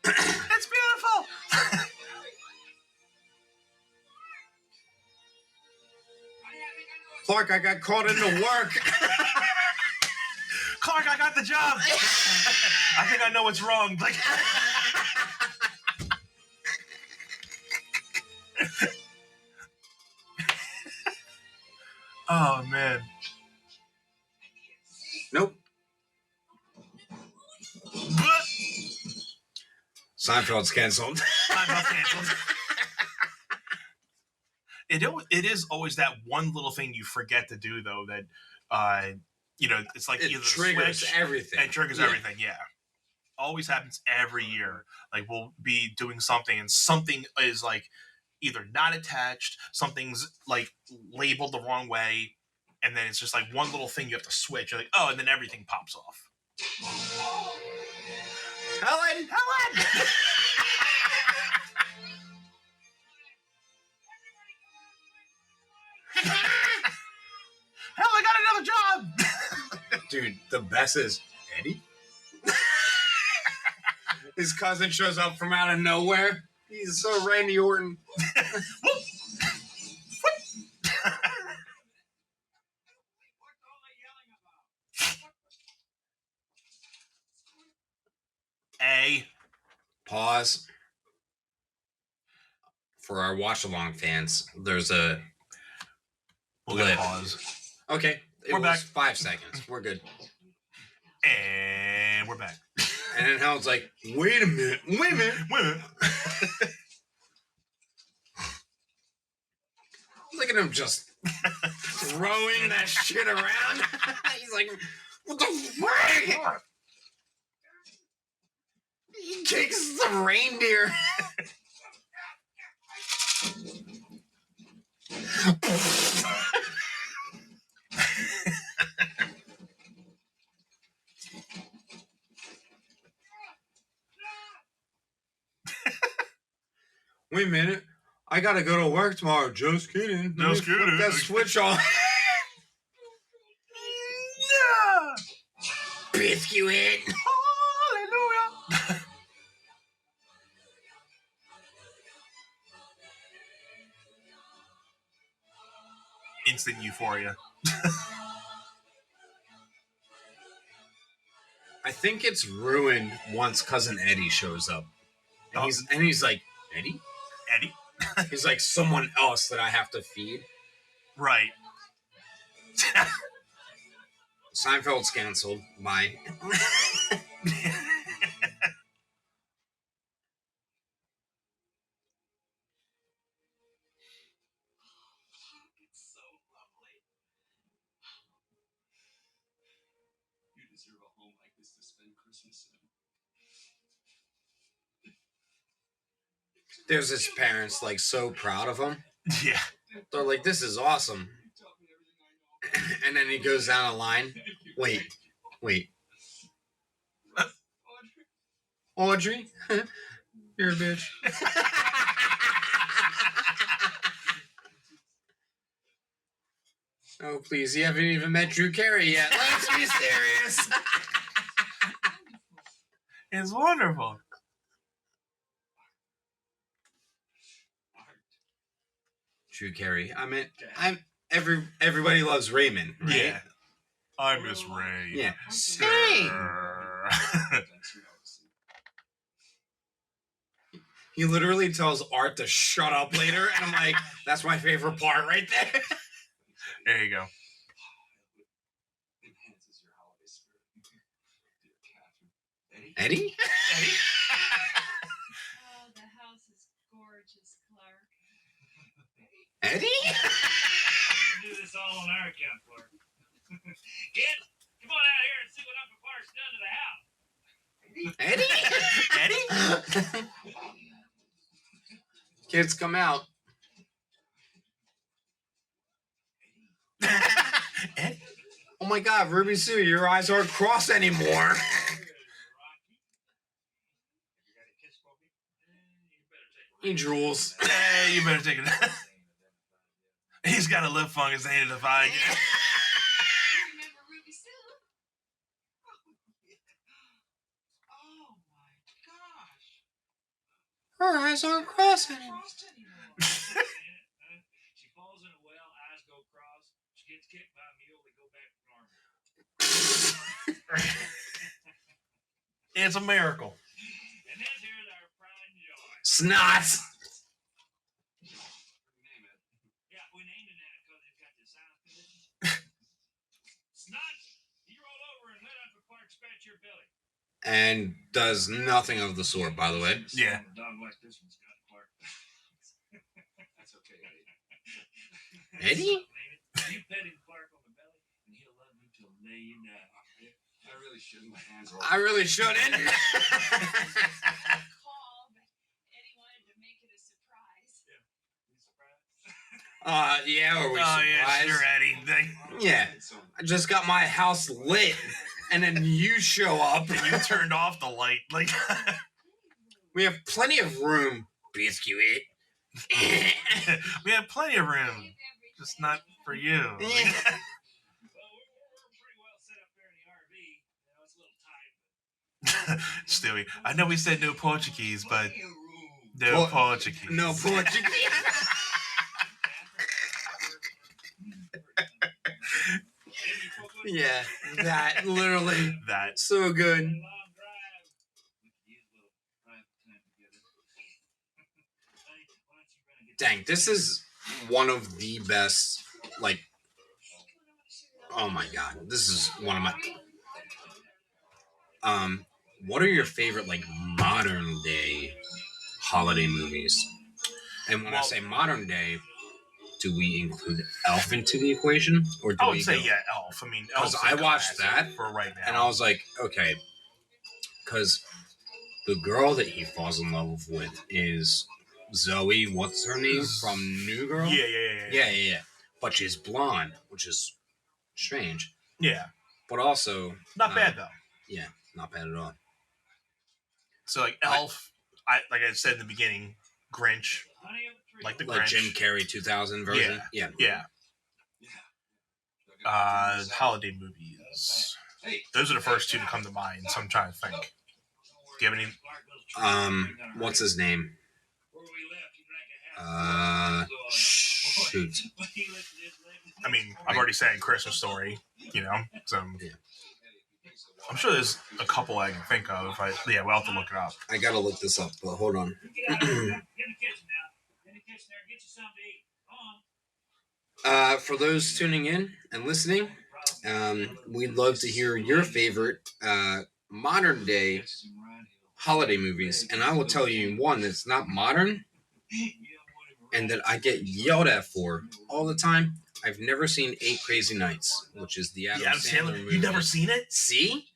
It's beautiful. Clark, I got called into work. Clark, I got the job. I think I know what's wrong. Like, oh man. Nope. Seinfeld's canceled. Seinfeld's canceled. It is always that one little thing you forget to do though that it's like It either the triggers switch everything. and triggers everything. Yeah, always happens every year. Like we'll be doing something and something is like either not attached, something's like labeled the wrong way, and then it's just like one little thing you have to switch. You're like, oh, and then everything pops off. Helen! Hell, I got another job! Dude, the best is Eddie. His cousin shows up from out of nowhere. He's so Randy Orton. Pause. For our watch-along fans, there's a We'll get a blip. pause. Okay, it We're was back. 5 seconds. We're good. And we're back. And then Helen's like, wait a minute. Look at him just throwing that shit around. He's like, what the frick? He kicks the reindeer. Wait a minute. I gotta go to work tomorrow. Just kidding. Let me Just kidding. flip that switch on. Yeah! Biscuit. Hallelujah! Instant euphoria. I think it's ruined once Cousin Eddie shows up. And he's like, Eddie? Eddie? He's like someone else that I have to feed. Right. Seinfeld's canceled. Bye. It's so lovely. You deserve a home like this to spend Christmas in. There's his parents like so proud of him. Yeah. They're like, this is awesome. You taught me everything I know. And then he goes down a line. Thank you. Wait. Audrey. Audrey? You're a bitch. Oh, please. You haven't even met Drew Carey yet. Let's be serious. It's wonderful. Drew Carey. Everybody loves Raymond, right? Yeah. I miss Ray. Yeah. He literally tells Art to shut up later, and I'm like, that's my favorite part right there. There you go. Enhances your holiday spirit. Dear Catherine. Eddie? Eddie? Oh, the house is gorgeous, Clark. Eddie? Do this all on our account, Clark. Kid, come Eddie? Eddie? Kids come out. Eddie? Oh my God, Ruby Sue, your eyes aren't crossed anymore. He drools. Hey, you better take it. He's got a lip fungus, ain't it, if I You remember Ruby Sue? Oh my gosh. Her eyes aren't crossed anymore. She falls in a well, eyes go cross. She gets kicked by a mule, they go back to normal. It's a miracle. And then here's our pride and joy. Snot. Yeah, we named it that because it's got this sinus condition. Snot, you roll over and let Uncle Clark scratch your belly. And does nothing of the sort, by the way. Yeah. A dog like this one's got Clark. That's okay, Eddie? You pet him, Clark, on the belly, and he'll love you till the day you die. I really shouldn't. My hands are I really shouldn't. Call, but Eddie wanted to make it a surprise. Yeah, are we Oh, surprised? yeah, sure, Eddie. Yeah. I just got my house lit, and then you show up. You turned off the light. Like, We have plenty of room. Biscuit. we have plenty of room, just not for you. Well, we're pretty well set up there in the RV. You know, it's a little tight. Stewie, I know we said no Portuguese, but no Por- Portuguese. No Portuguese. Yeah, that literally That. so good. Dang, this is one of the best. Like, oh my God, this is one of my. What are your favorite like modern day holiday movies? And when I Well- say modern day, do we include Elf into the equation, or do I we would say go- yeah, Elf. I mean, 'Cause Elf's I a watched classic that, for right now. And I was like, okay, because the girl that he falls in love with is Zoe. What's her name from New Girl? Yeah. But she's blonde, which is strange. Yeah. But also Not bad though. Yeah, not bad at all. So like Elf, like I said in the beginning, Grinch, like the Like Grinch. Jim Carrey 2000 version. Yeah. Yeah. Holiday movies. Those are the first two to come to mind. So I'm trying to think. Do you have any? What's his name? Shoot. I mean, I've already said Christmas Story. You know, so Yeah. I'm sure there's a couple I can think of. We'll have to look it up. I gotta look this up, but hold on. For those tuning in and listening, we'd love to hear your favorite modern day holiday movies. And I will tell you one that's not modern and that I get yelled at for all the time. I've never seen 8 Crazy Nights, which is the Adam Sandler movie. You never seen it? See?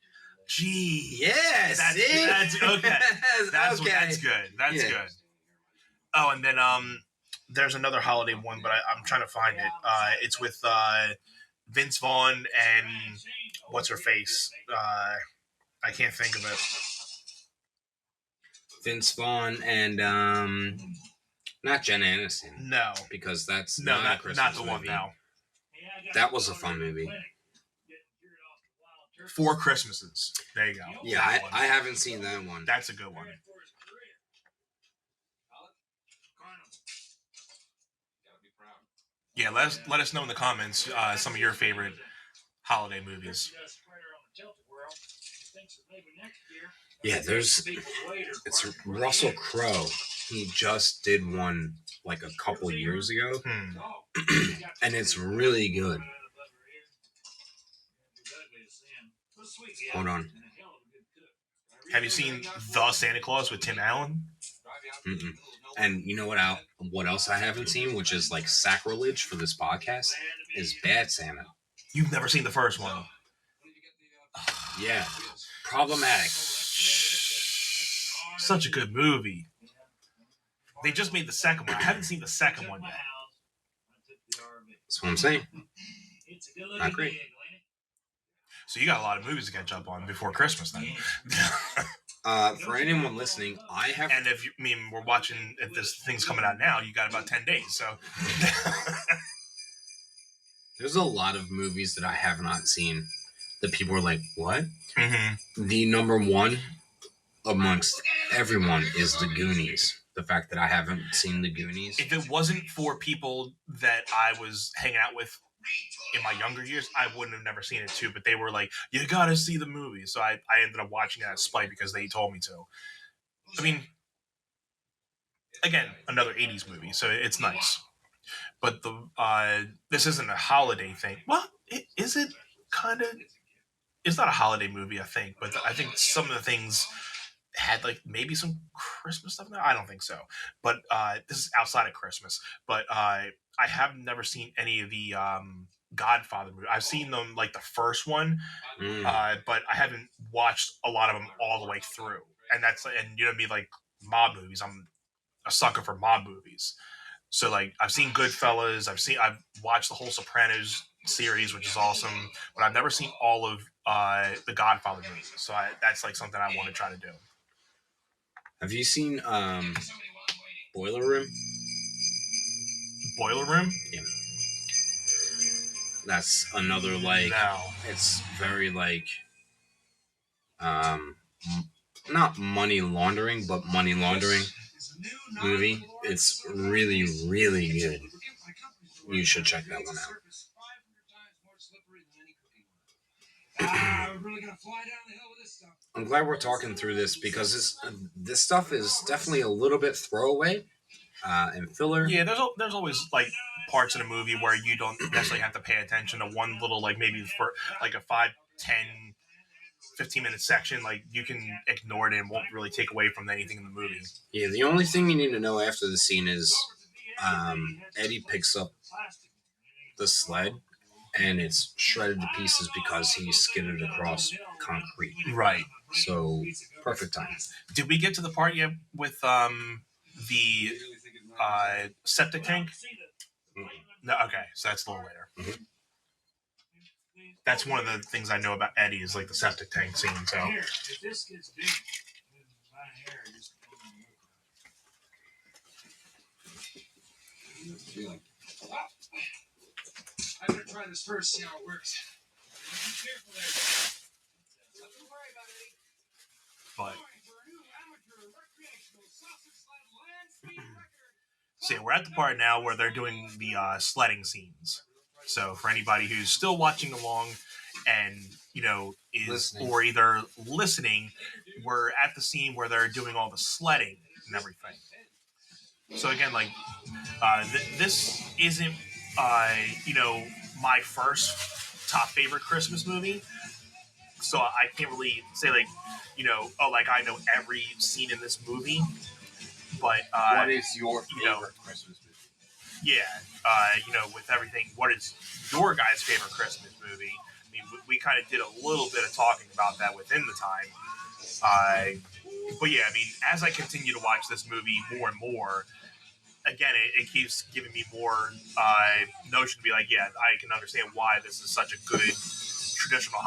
Gee. Yes. That's okay. That's okay. That's good. That's Yeah. good. Oh, and then there's another holiday one, but I'm trying to find it. It's with Vince Vaughn and what's her face? I can't think of it. Vince Vaughn and not Jen Aniston, No, because that's no, not a not Christmas the one movie. now. That was a fun movie. 4 Christmases. There you go. Yeah, I haven't seen that one. That's a good one. Yeah, let us know in the comments some of your favorite holiday movies. Yeah, it's Russell Crowe. He just did one like a couple years ago, and it's really good. Hold on. Have you seen The Santa Claus with Tim Allen? Mm-mm. And you know what else I haven't seen, which is like sacrilege for this podcast, is Bad Santa. You've never seen the first one. Yeah, problematic. such a good movie. They just made the second one. I haven't seen the second one yet. That's what I'm saying. Not great. So you got a lot of movies to catch up on before Christmas then. For anyone listening, I have. And if we're watching, if this thing's coming out now, you got about 10 days. So There's a lot of movies that I have not seen that people are like, what? mm-hmm. The number one amongst everyone is The Goonies. The fact that I haven't seen The Goonies. If it wasn't for people that I was hanging out with in my younger years, I wouldn't have never seen it too. But they were like, you gotta see the movie. So I ended up watching it out of spite because they told me to. I mean, again, another 80s movie, so it's nice. But this isn't a holiday thing. Well, is it kind of? It's not a holiday movie, I think. But I think some of the things had like maybe some Christmas stuff in there. I don't think so. But this is outside of Christmas. But I have never seen any of the Godfather movies. I've seen them like the first one, but I haven't watched a lot of them all the way through. And you know what I mean, like mob movies. I'm a sucker for mob movies. So like I've seen Goodfellas. I've watched the whole Sopranos series, which is awesome. But I've never seen all of the Godfather movies. So that's like something I want to try to do. Have you seen Boiler Room? Boiler Room? Yeah. That's another like. No. It's very like. Not money laundering, but money laundering movie. It's really, really good. You should check that one out. I'm glad we're talking through this because this stuff is definitely a little bit throwaway and filler. Yeah, there's always like parts in a movie where you don't necessarily have to pay attention to one little like maybe for like a 5, 10, 15-minute section. Like you can ignore it and won't really take away from anything in the movie. Yeah, the only thing you need to know after the scene is Eddie picks up the sled and it's shredded to pieces because he skidded across concrete. Right. So perfect time. Did we get to the part yet with the septic tank? Mm-hmm. No. Okay, so that's a little later. Mm-hmm. That's one of the things I know about Eddie is like the septic tank scene. So. I'm gonna try this first, see how it works. Be careful there. Nothing to worry about, Eddie. But so yeah, we're at the part now where they're doing the sledding scenes. So for anybody who's still watching along and is listening. Or either listening, we're at the scene where they're doing all the sledding and everything. So again, like this isn't my first top favorite Christmas movie. So I can't really say like I know every scene in this movie. But what is your favorite Christmas movie? Yeah, with everything, what is your guys' favorite Christmas movie? I mean, we kind of did a little bit of talking about that within the time. But yeah, I mean, as I continue to watch this movie more and more, again, it keeps giving me more notion to be like, yeah, I can understand why this is such a good traditional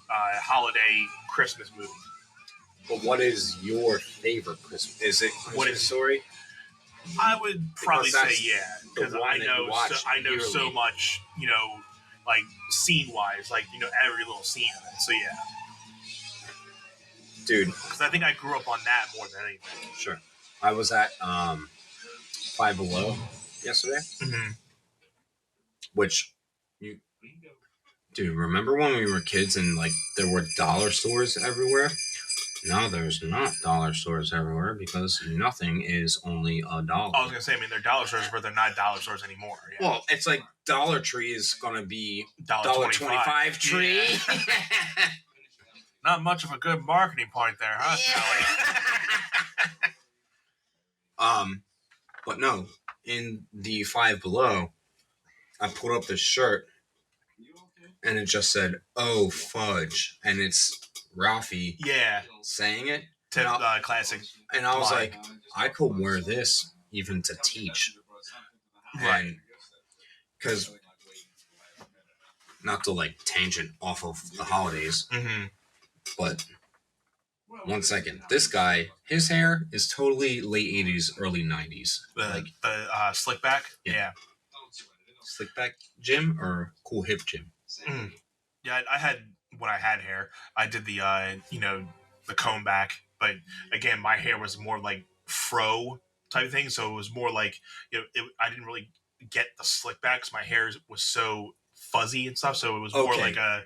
holiday Christmas movie. But what is your favorite Christmas? Is it Christmas Story? I would probably say yeah, because I know yearly. So much, like scene wise, like every little scene of it. So yeah, dude, because I think I grew up on that more than anything. Sure, I was at Five Below yesterday, which dude, remember when we were kids and like there were dollar stores everywhere? No, there's not dollar stores everywhere because nothing is only $1. I was gonna say, I mean, they're dollar stores, but they're not dollar stores anymore. Yeah. Well, it's like Dollar Tree is gonna be $1.25 tree. Yeah. Not much of a good marketing point there, huh, Sally? But no, in the Five Below, I pulled up this shirt, and it just said "Oh fudge," and it's Ralphie Yeah. saying it. classic. And I was Why? like, I could wear this even to teach. Right. And because, not to like tangent off of the holidays, Mm-hmm. but 1 second. This guy, his hair is totally late 80s, early 90s. The slick back. Yeah. Yeah. Slick back Jim or cool hip Jim? Mm. Yeah, I had when I had hair, I did the the comb back, but again, my hair was more like fro type of thing, so it was more like I didn't really get the slick back because my hair was so fuzzy and stuff, so it was more Okay. like an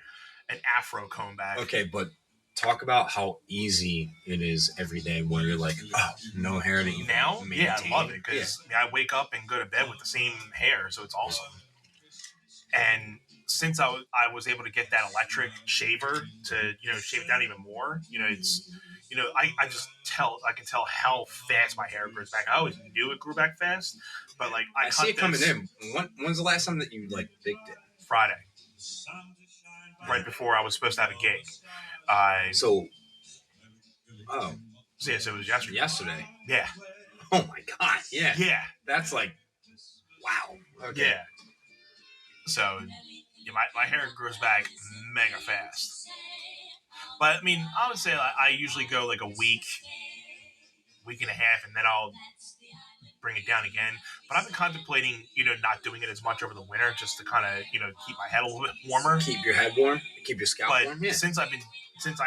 afro comb back. Okay, but talk about how easy it is every day where you're like, oh, no hair to even Now, yeah, maintain. I love it because I wake up and go to bed with the same hair, so it's awesome. And since I was able to get that electric shaver to shave it down even more, it's I just I can tell how fast my hair grows back. I always knew it grew back fast, but like I see it coming in. When's the last time that you like bigged it? Friday, right before I was supposed to have a gig. So yeah, so it was yesterday. Yesterday. Yeah. Oh my god. Yeah. Yeah. That's like, wow. Okay. Yeah. So my hair grows back mega fast. But I mean, I would say I usually go like a week and a half, and then I'll bring it down again. But I've been contemplating, not doing it as much over the winter, just to kind of, keep my head a little bit warmer. Keep your head warm. Keep your scalp warm. But since I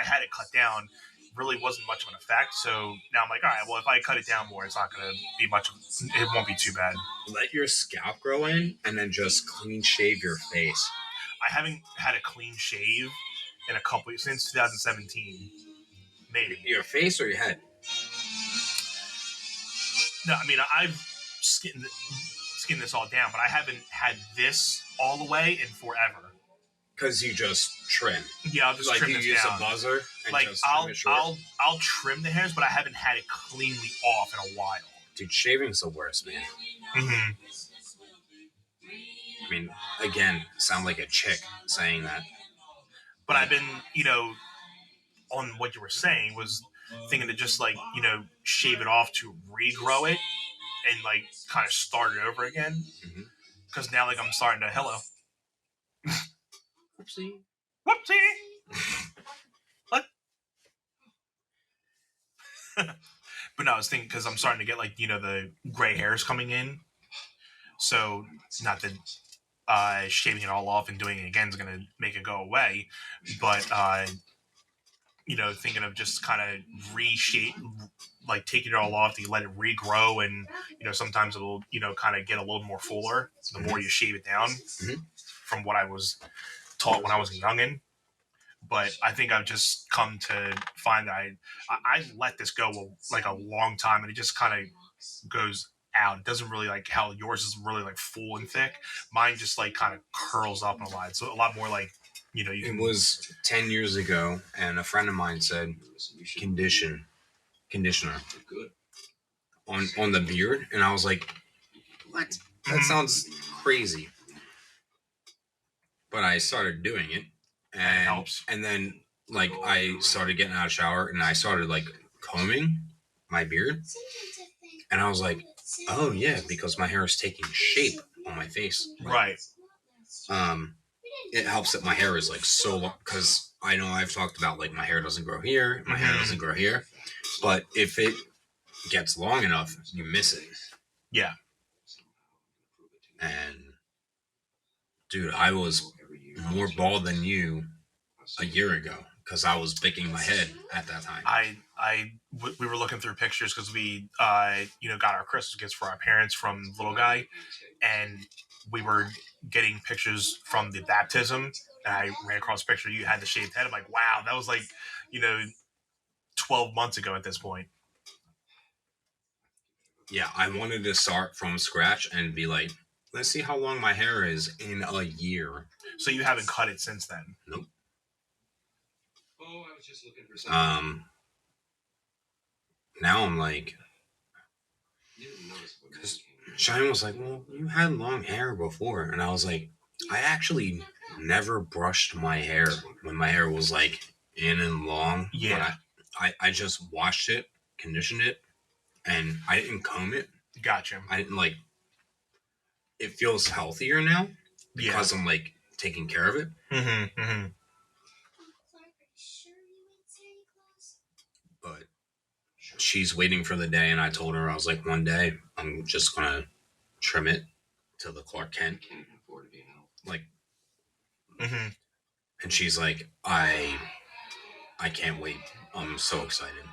had it cut down, really wasn't much of an effect. So now I'm like, all right, well, if I cut it down more, it's not going to be much. It won't be too bad. Let your scalp grow in, and then just clean shave your face. I haven't had a clean shave in a couple since 2017, maybe. Your face or your head? No, I mean I've skinned this all down, but I haven't had this all the way in forever. Because you just trim. Yeah, I'll just trim this you use down. a buzzer and like just trim it short. I'll trim the hairs, but I haven't had it cleanly off in a while. Dude, shaving's the worst, man. Mm-hmm. I mean, again, sound like a chick saying that. But I've been, on what you were saying was thinking to just shave it off to regrow it and kind of start it over again. Because now I'm starting to whoopsie. What? But no, I was thinking because I'm starting to get the gray hairs coming in. So not that shaving it all off and doing it again is going to make it go away, but thinking of just kind of reshape, taking it all off to let it regrow, and sometimes it'll kind of get a little more fuller the more you shave it down. From what I was taught when I was a youngin'. But I think I've just come to find that I let this go a long time, and it just kind of goes out. It doesn't really how yours is really full and thick. Mine just kind of curls up a lot. So a lot more you can. It was 10 years ago, and a friend of mine said conditioner on the beard, and I was like, what? That sounds crazy. But I started doing it, and it helps. And then I started getting out of the shower, and I started combing my beard, and I was like, oh yeah, because my hair is taking shape on my face. Right. It helps that my hair is so long, because I know I've talked about my hair doesn't grow here, my hair doesn't grow here, but if it gets long enough, you miss it. Yeah. And dude, I was more bald than you a year ago because I was picking my head at that time. We were looking through pictures because we got our Christmas gifts for our parents from little guy, and we were getting pictures from the baptism, and I ran across a picture. You had the shaved head. I'm like, wow, that was 12 months ago at this point. Yeah, I wanted to start from scratch and be like, let's see how long my hair is in a year. So you haven't cut it since then? Nope. Oh, I was just looking for something. Now I'm because Cheyenne was like, well, you had long hair before. And I was like, I actually never brushed my hair when my hair was in and long. Yeah. I just washed it, conditioned it, and I didn't comb it. Gotcha. I didn't like. It feels healthier now Yeah. because I'm like taking care of it. Mm-hmm. Mm-hmm. But she's waiting for the day, and I told her I was like, one day I'm just gonna trim it to the Clark Kent. Can't even afford to be an elf. Like, Mm-hmm. and she's like, I can't wait. I'm so excited.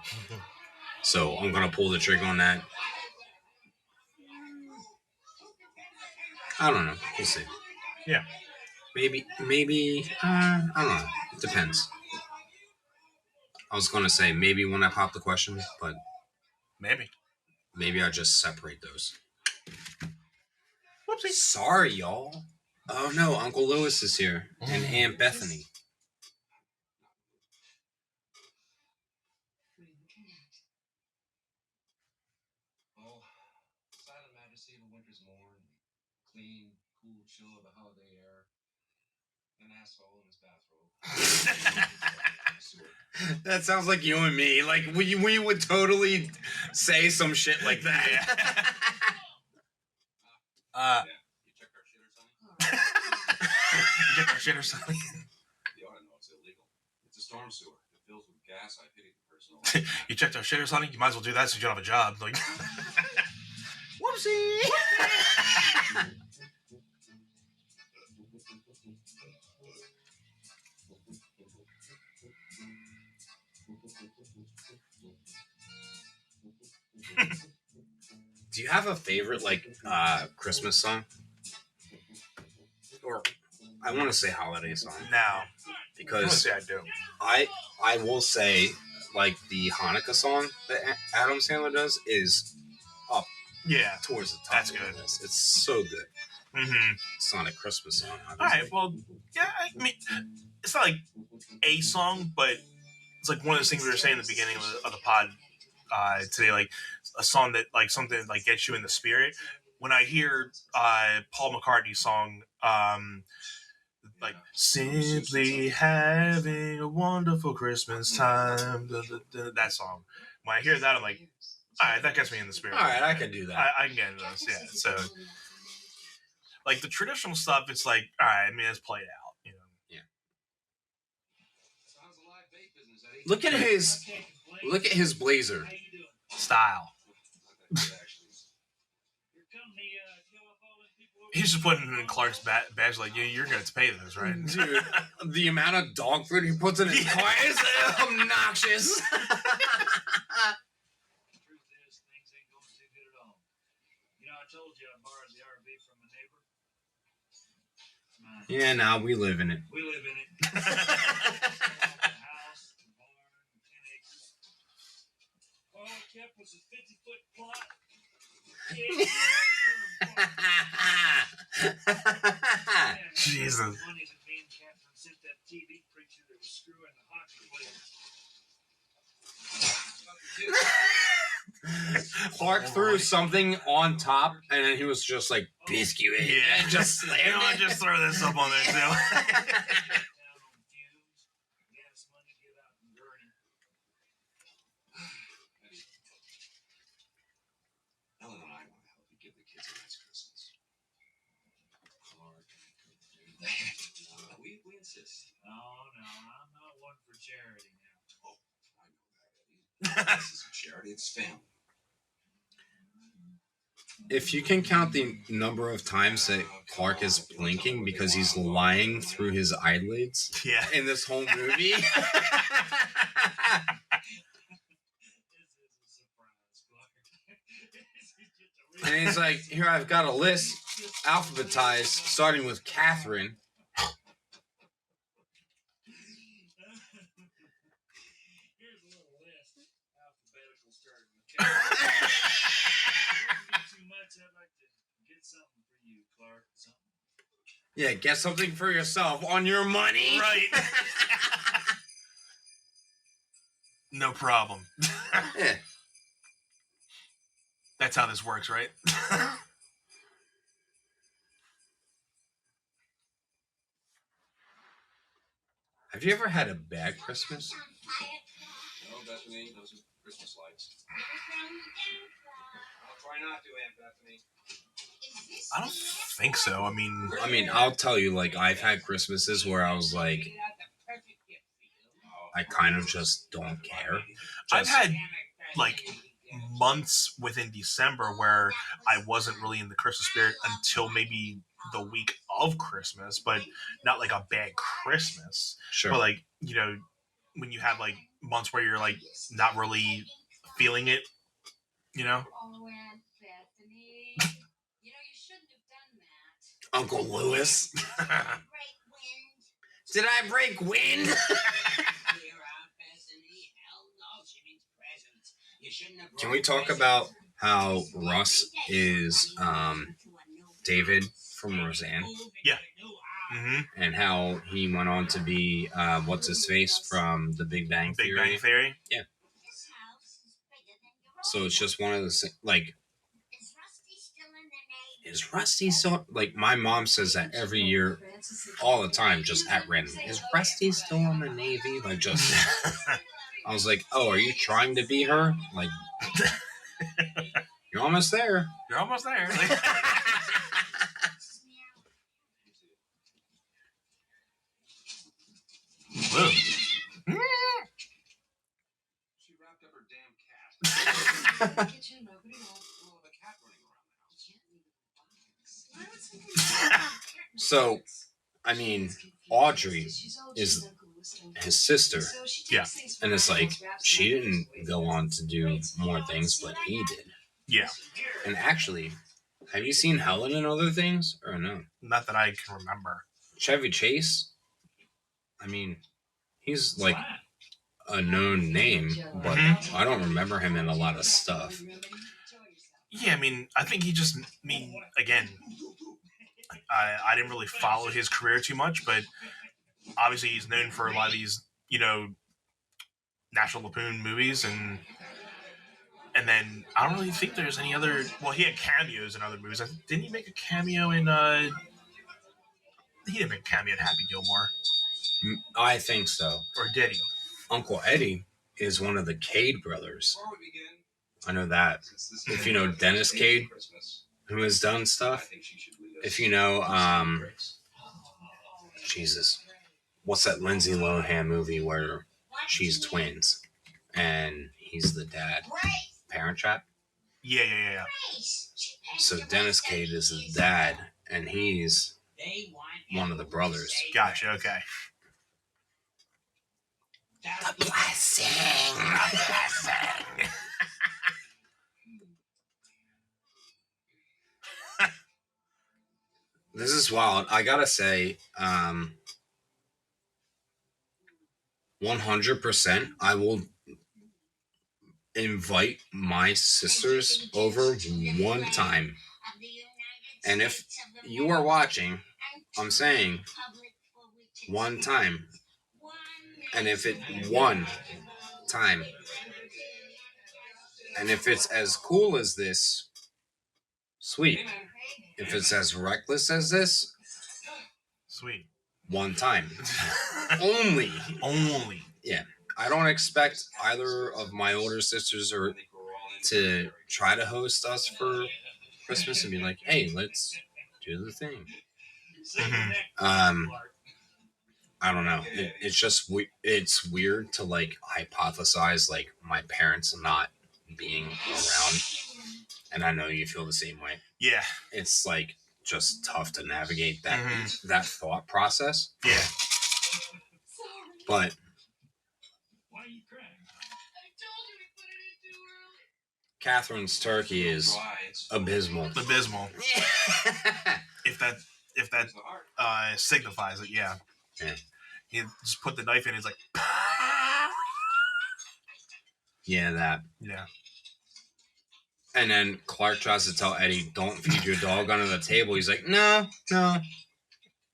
So I'm gonna pull the trigger on that. I don't know. We'll see. Yeah. Maybe. I don't know. It depends. I was gonna say maybe when I pop the question, but Maybe. I just separate those. Whoopsie. Sorry, y'all. Oh no, Uncle Lewis is here and Aunt Bethany. Oh, silent majesty of a winter's morn, clean, cool chill of the holiday air, an asshole in his bathrobe. That sounds like you and me. Like we would totally say some shit like that. Yeah. You checked our shit or something? You checked our shit or something? You ought to know it's illegal. It's a storm sewer. It fills with gas. I pity the person. You checked our shit or something? You might as well do that since you don't have a job. Like, whoopsie. Do you have a favorite like Christmas song? Or I want to say holiday song. Now, I want to Because say I do. I will say like the Hanukkah song that Adam Sandler does is up Yeah. towards the top. That's of the good. list. It's so good. Mm-hmm. It's not a Christmas song. All Obviously. right. Well, yeah. I mean, it's not like a song, but it's like one of those things we were saying at the beginning of the pod today. Like a song that like something that, like gets you in the spirit. When I hear Paul McCartney's song, like simply having a wonderful Christmas time, that song. When I hear that, I'm like, all right, that gets me in the spirit. All right, I can do that. I can get into this, yeah. So, like the traditional stuff, it's like, all right, I mean, let's play it out, you know. Yeah. So how's the live bait business, Eddie? Look at his blazer. Style. He's just putting it in Clark's badge, like, you're going to pay this, right? Dude, the amount of dog food he puts in his car is obnoxious. Truth is, things ain't going too good at all. You know, I told you I borrowed the RV from a neighbor. Yeah, now we live in it. We live in it. A house, a barn, 10 acres. All I kept was a 50-foot plot. Jesus. Money that me and Catherine sent that TV preacher that was screwing the hockey players. Clark threw something on top, and then he was just like, biscuit. Yeah. And just You slammed know what? it. Just throw this up on there, too. Down on fumes. Gas money get out and burning. Ellen and I want to help you give the kids a nice Christmas. Clark, we insist. No, I'm not one for charity now. Oh, I know that, Eddie. This isn't charity, it's family. If you can count the number of times that Clark is blinking because he's lying through his eyelids Yeah. in this whole movie. This is a surprise, Clark. This is just a And he's like, here, I've got a list alphabetized, starting with Catherine. Here's a little list. Alphabetical starting with Catherine. Too much. I'd like to get something for you, Clark. Something. Yeah, get something for yourself on your money. Right. No problem. Yeah. That's how this works, right? Have you ever had a bad Christmas? No, Bethany? Those are Christmas lights. I'll try not to, Aunt Bethany. I don't think so. I mean, I'll tell you, like, I've had Christmases where I was like, I kind of just don't care. I've had like months within December where I wasn't really in the Christmas spirit until maybe the week of Christmas, but not like a bad Christmas. Sure. But like, when you have like months where you're like not really feeling it, Oh, Aunt Bethany. You shouldn't have done that. Uncle Lewis. Break wind. Did I break wind? Can we talk about how Russ is David from Roseanne? Yeah. Mm-hmm. And how he went on to be what's his face from The Big Bang Theory. Big Bang Theory. Yeah. So it's just one of the like. Is Rusty still like? My mom says that every year, all the time, just at random. Is Rusty still in the Navy? Like just. I was like, oh, are you trying to be her? Like, you're almost there. You're almost there. Whoa. She wrapped up her damn cat. Kitchen, nobody home. Well, the cat running around the house. So, I mean, Audrey is his sister. Yeah. And it's like, she didn't go on to do more things, but he did. Yeah. And actually, have you seen Helen and Other Things? Or no? Not that I can remember. Chevy Chase? I mean, he's like a known name, but I don't remember him in a lot of stuff. Yeah, I think he just, again, I didn't really follow his career too much, but obviously he's known for a lot of these, National Lampoon movies, and then I don't really think there's any other. Well, he had cameos in other movies. Didn't he make a cameo in? He didn't make a cameo in Happy Gilmore, I think so. or did he? Uncle Eddie is one of the Cade brothers. I know that. If you know Dennis Cade, who has done stuff. If you know, Jesus, what's that Lindsay Lohan movie where she's twins and he's the dad? Parent Trap? Yeah. So Dennis Cade is his dad, and he's one of the brothers. Gotcha. Okay. The blessing. The blessing. This is wild. I gotta say, 100%, I will invite my sisters over one time. And if you are watching, I'm saying one time. And if it one time. And if it's as cool as this, sweet. If it's as reckless as this, Sweet. one time. Only. Yeah. I don't expect either of my older sisters to try to host us for Christmas and be like, hey, let's do the thing. Mm-hmm. I don't know. It's just it's weird to like hypothesize like my parents not being around, and I know you feel the same way. Yeah. It's like just tough to navigate that thought process. Yeah. But Why are you crying? I told you we put it in too early. Catherine's turkey is abysmal. Abysmal. If that signifies it, yeah. He just put the knife in. He's like, Yeah, that. yeah. And then Clark tries to tell Eddie, don't feed your dog under the table. He's like, no.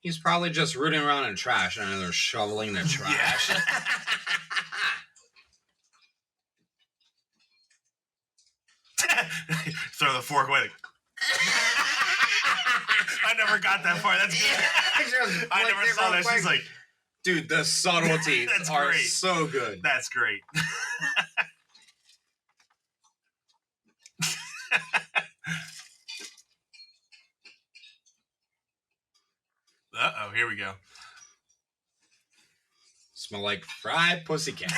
He's probably just rooting around in trash, and then they're shoveling the trash. Yeah. Throw the fork away. Like, I never got that far. That's good. I never saw that. She's like, Dude, the subtleties That's are great. so good. That's great. Uh-oh, here we go. Smell like fried pussycat.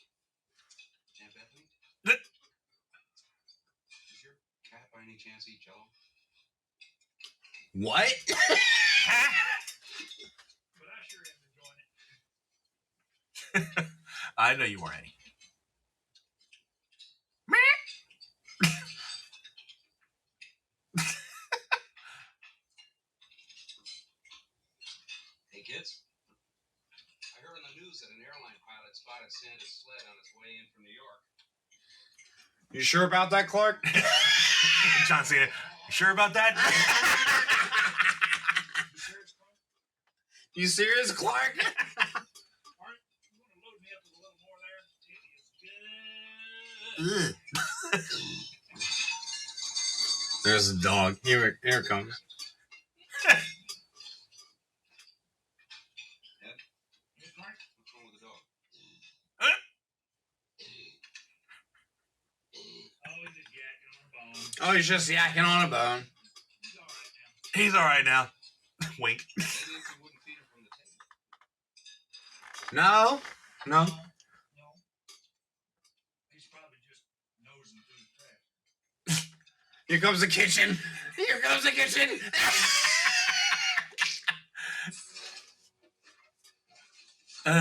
Aunt Bethany? Th- Does your cat by any chance eat Jello? What? But I sure am enjoying it. I know you are, Eddie. Hey, kids. I heard on the news that an airline pilot spotted Santa's sled on its way in from New York. You sure about that, Clark? John Cena, you sure about that? You serious, Clark? You serious, Clark? Alright, you want to load me up with a little more there? It is good. There's a dog. Here it comes. Hey, Clark? What's wrong with the dog? Oh, he's just yakking on a bone. Oh, he's just yakking on a bone. He's all right now. He's all right now. Wink. Maybe if you wouldn't feed him from the table. No. No. He's probably just nosing through the trash. Here comes the kitchen. Here comes the kitchen. You're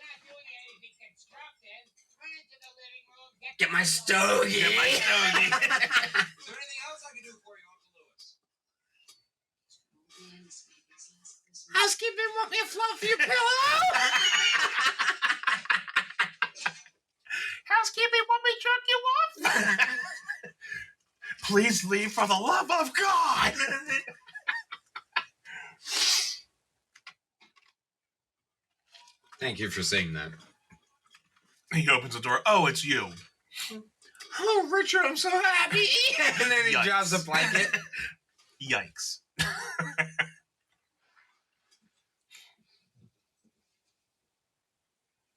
not doing anything constructive. Run into the living room. Get my stogie. Get my stogie. Is there anything else I can do for you, Uncle Lewis? Housekeeping, want me to fluff your pillow? Housekeeping, want me to jerk you off? Please leave for the love of God. Thank you for saying that. He opens the door. Oh, it's you. Oh, Richard, I'm so happy. And then he Yikes. drops a blanket. Yikes.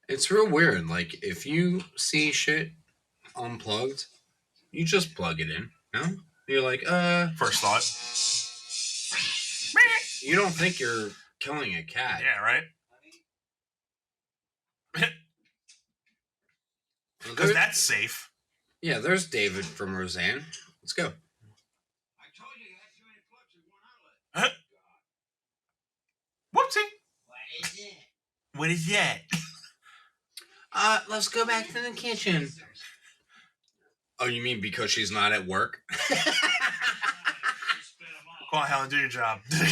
It's real weird. Like, if you see shit unplugged, you just plug it in. No? You're like, First thought. you don't think you're killing a cat. Yeah, right? Honey? Because that's safe. Yeah, there's David from Roseanne. Let's go. I told you you had too many plugs in one outlet. Huh? Whoopsie. What is it? What is that? Let's go back to the kitchen. Oh, you mean because she's not at work? Spit him off. Come on, Helen, do your job. If you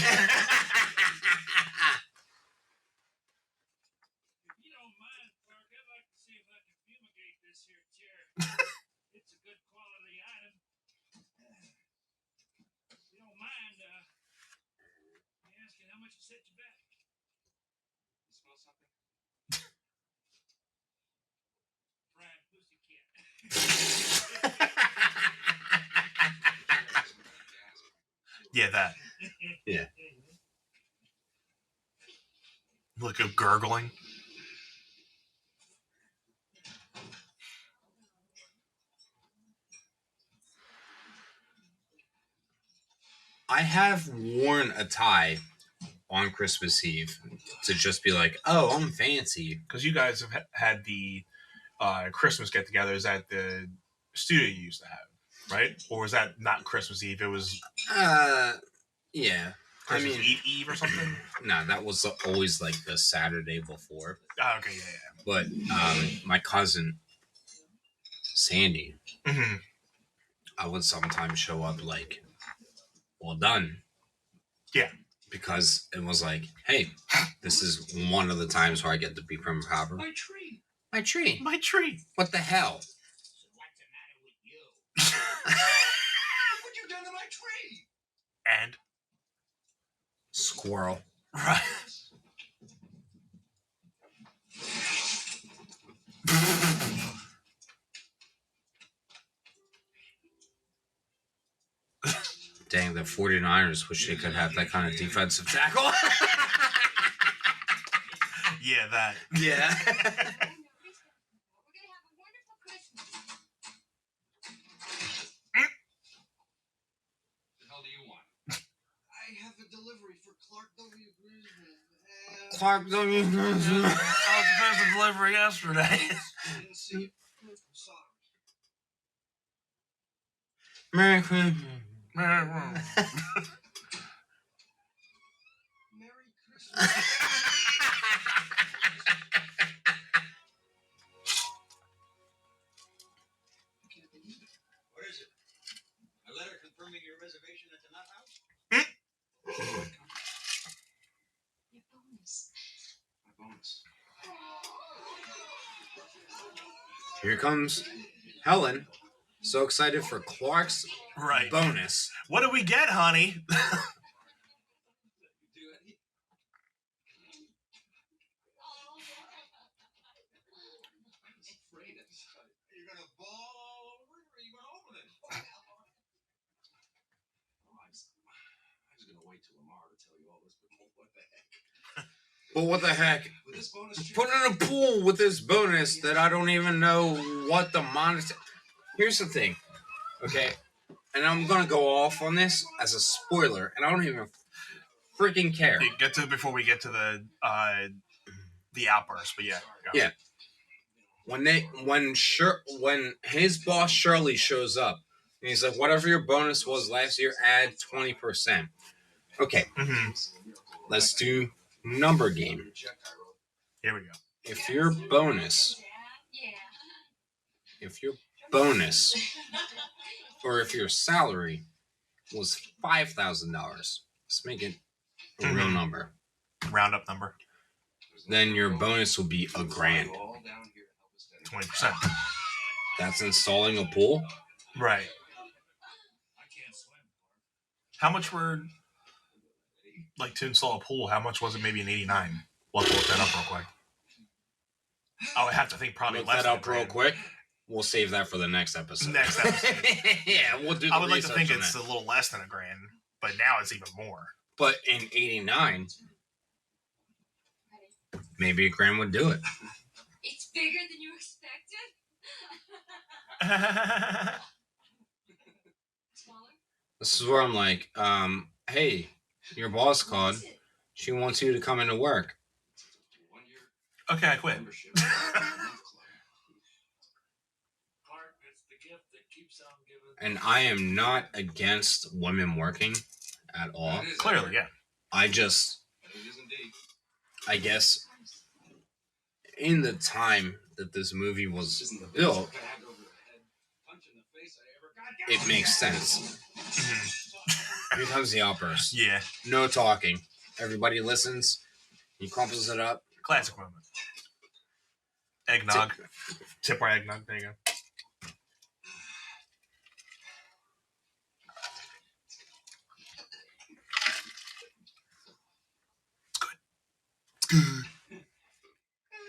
don't mind, Clark, I'd like to see if I can fumigate this here chair. It's a good quality item. If you don't mind, me asking how much it set you back. You smell something? Fried pussycat. Yeah, that. Yeah. Look at gurgling. I have worn a tie on Christmas Eve to just be like, oh, I'm fancy. Because you guys have had the Christmas get-togethers at the studio you used to have, right? Or was that not Christmas Eve? It was Yeah. Christmas I mean, Eve or something? no, that was always like the Saturday before. Oh, okay, yeah, But my cousin, Sandy, yeah. Mm-hmm. I would sometimes show up like, well done. Yeah. Because it was like, hey, this is one of the times where I get to be prim and proper. My tree. My tree. My tree. What the hell? So what's the matter with you? Look what you've done to my tree. And? Squirrel. Right. Dang, the 49ers wish they could have that kind of defensive tackle. Yeah, that. Yeah. Oh, no, please don't do that. We're gonna have a wonderful Christmas. The hell do you want? I have a delivery for Clark W. Griswold. Clark W. I was supposed to deliver yesterday. Didn't see it. I'm sorry. Merry Christmas. Merry Christmas. What is it? A letter confirming your reservation at the Nut House? Your bonus. My bonus. Here comes Helen. So excited for Clark's Right. bonus. What did we get, honey? Do any? I'm afraid of this. Are you gonna ball over it or are you gonna open it? Oh, I was gonna wait till tomorrow to tell you all this, but what the heck? But what the heck? With this bonus trip, Put in a pool with this bonus that I don't even know what the monetary. Here's the thing, okay? And I'm gonna go off on this as a spoiler, and I don't even freaking care. Get to it before we get to the outburst, but yeah. Yeah. When his boss Shirley shows up, and he's like, "Whatever your bonus was last year, add 20%." Okay, Mm-hmm. let's do number game. Here we go. If your bonus, or if your salary was $5,000, let's make it a real Mhm. number. Round up number. Then your bonus will be $1,000. 20%. That's installing a pool. Right. I can't swim. How much were, like, to install a pool, how much was it? Maybe an 89. We'll have to look that up real quick. I would have to think probably Look less that than up real $1,000. quick. We'll save that for the next episode. Next episode. Yeah, we'll do the I would like to research think on it's that. a little less than $1,000, but now it's even more. But in 89, maybe $1,000 would do it. It's bigger than you expected? Smaller? This is where I'm like, hey, your boss called. What is it? She wants you to come into work. Okay, I quit. Clark, it's the gift that keeps on giving. And I am not against women working at all. Clearly, yeah. I just, It is indeed. I guess, in the time that this movie This was isn't the built, biggest bag over the head punch in the face I ever got. it makes sense. Mhm. Here comes the outburst. Yeah. No talking. Everybody listens. He crumples it up. Classic moment. Eggnog. Tip our eggnog. There you go.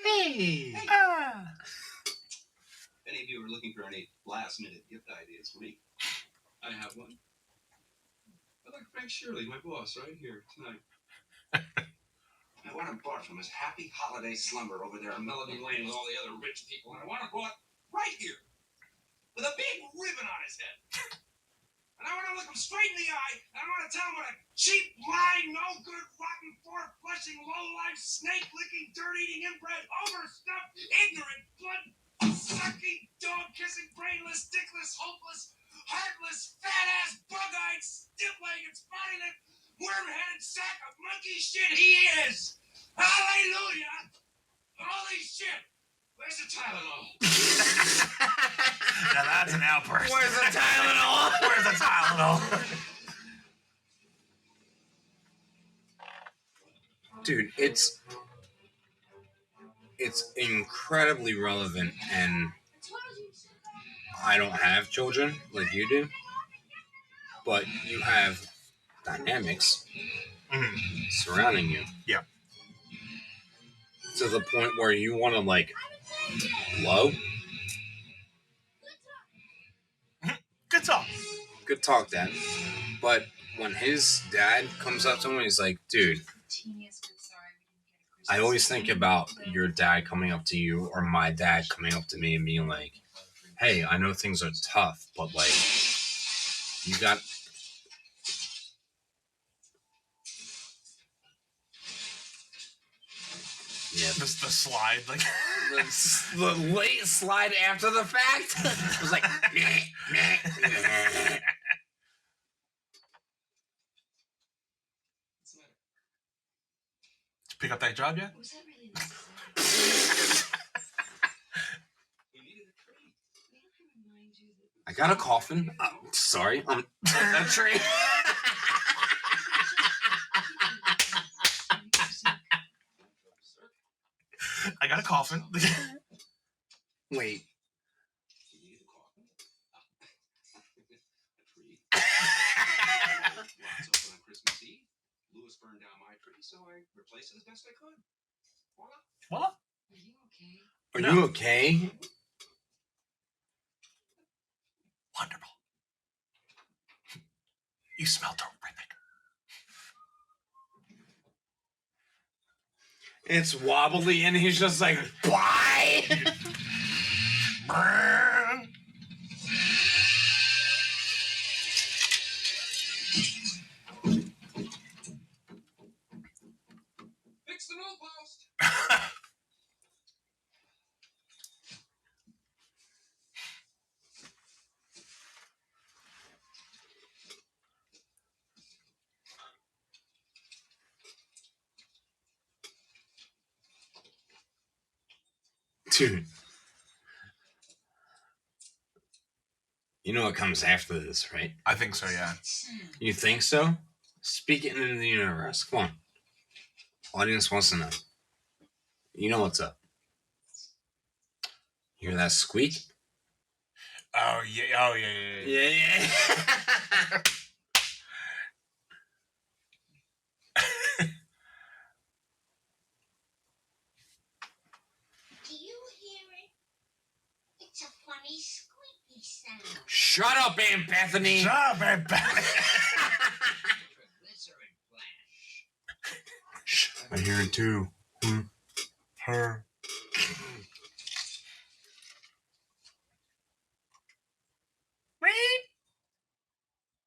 Hey. Ah. If any of you are looking for any last-minute gift ideas for me, I have one. I like Frank Shirley, my boss, right here tonight. I want him bought from his happy holiday slumber over there in Melody Lane with all the other rich people, and I want him bought right here with a big ribbon on his head. And I want to look him straight in the eye, and I want to tell him what a cheap, lying, no good, rotten, four-flushing, low-life, snake-licking, dirt-eating, inbred, overstuffed, ignorant, blood-sucking, dog-kissing, brainless, dickless, hopeless, heartless, fat-ass, bug-eyed, stiff-legged, spotty-lipped, worm-headed sack of monkey shit he is! Hallelujah! Holy shit! Where's the Tylenol? Now that's an outburst. Where's the Tylenol? Where's the Tylenol? Dude, it's incredibly relevant, and I don't have children like you do, but you have dynamics Mhm. surrounding you. Yeah. To the point where you want to, like, blow. Good talk. Good talk, Dad. But when his dad comes up to him, he's like, dude, I always think about your dad coming up to you or my dad coming up to me and being like, hey, I know things are tough, but like, you got. Yeah. The slide, like. The late slide after the fact was like. Did you pick up that job yet? Was that really necessary? May I remind you that I got a coffin. Sorry, a tree. I got a coffin. Wait. You need a coffin? A tree? Lots open on Christmas Eve. Lewis burned down my tree, so I replaced it as best I could. Voila. What? Are you okay? Are No. you okay? Wonderful. You smell terrific. It's wobbly, and he's just like, bye. Burn. Fix the nose post! Dude. You know what comes after this, right? I think so, yeah. You think so? Speak it into the universe. Come on. Audience wants to know. You know what's up. You hear that squeak? Oh yeah. Oh yeah. Yeah. Do you hear it? It's a funny squeaky sound. Shut up, Aunt Bethany. Shut up, Aunt Bethany. Triglyceride flash. Shh, I hear it too. Her.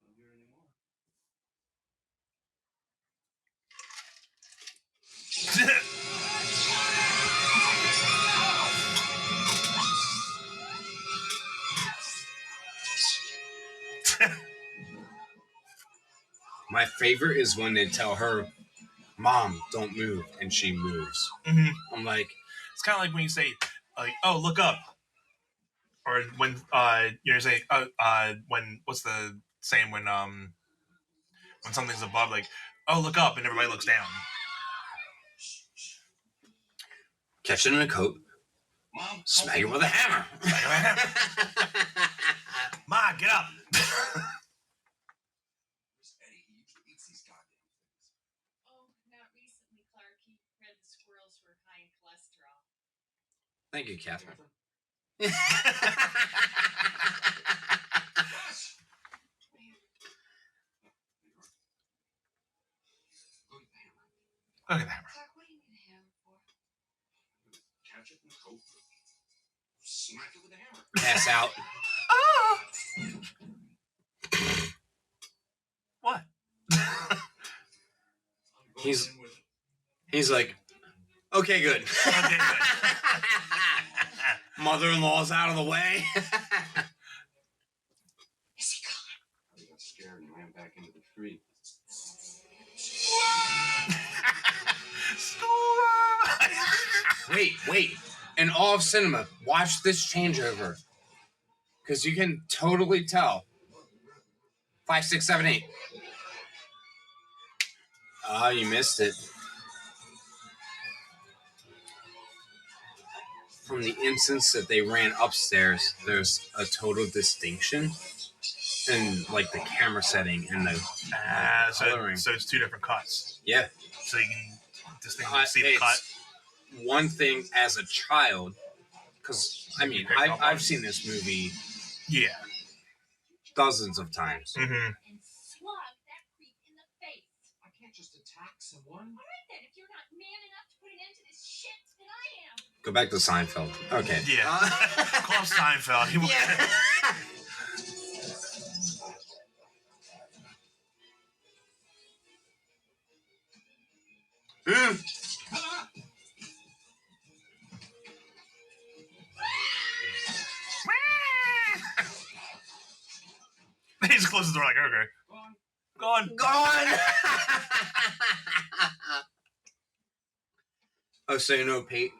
Don't hear anymore. My favorite is when they tell her, Mom, don't move, and she moves. Mhm. I'm like, It's kind of like when you say, like, "Oh, look up," or when you're saying, "Oh, when what's the saying when something's above, like, oh, look up," and everybody looks down. catch it in a coat, Mom, smack it with a hammer. Ma, get up. Where's Eddie? He usually eats these goddamn things. Oh, not recently, Clark. He read the squirrels were high in cholesterol. Thank you, Catherine. Look at the hammer. Look at that. Clark, what do you need a hammer for? Catch it in the coat. Smack it with a hammer. Pass out. What? I'm going He's- in with it. He's like, okay, good. Okay, good. Mother-in-law's out of the way. Is he gone? I got scared and ran back into the tree. Wait. In all of cinema, watch this changeover. Because you can totally tell. 5, 6, 7, 8. Ah, you missed it. From the instance that they ran upstairs, there's a total distinction in like the camera setting and the coloring. So it's two different cuts. Yeah. So you can distinctly see the It's cut. one thing as a child, because I mean I've seen this movie Yeah. dozens of times. Mm-hmm. And slug that attack someone? Alright then, if you're not man enough to put an end to this shit, then I am. Go back to Seinfeld. Okay. Yeah. Call him Seinfeld. He Yeah. Mm. He just closes the door like, okay. Gone. Gone. Oh, so you know Paige?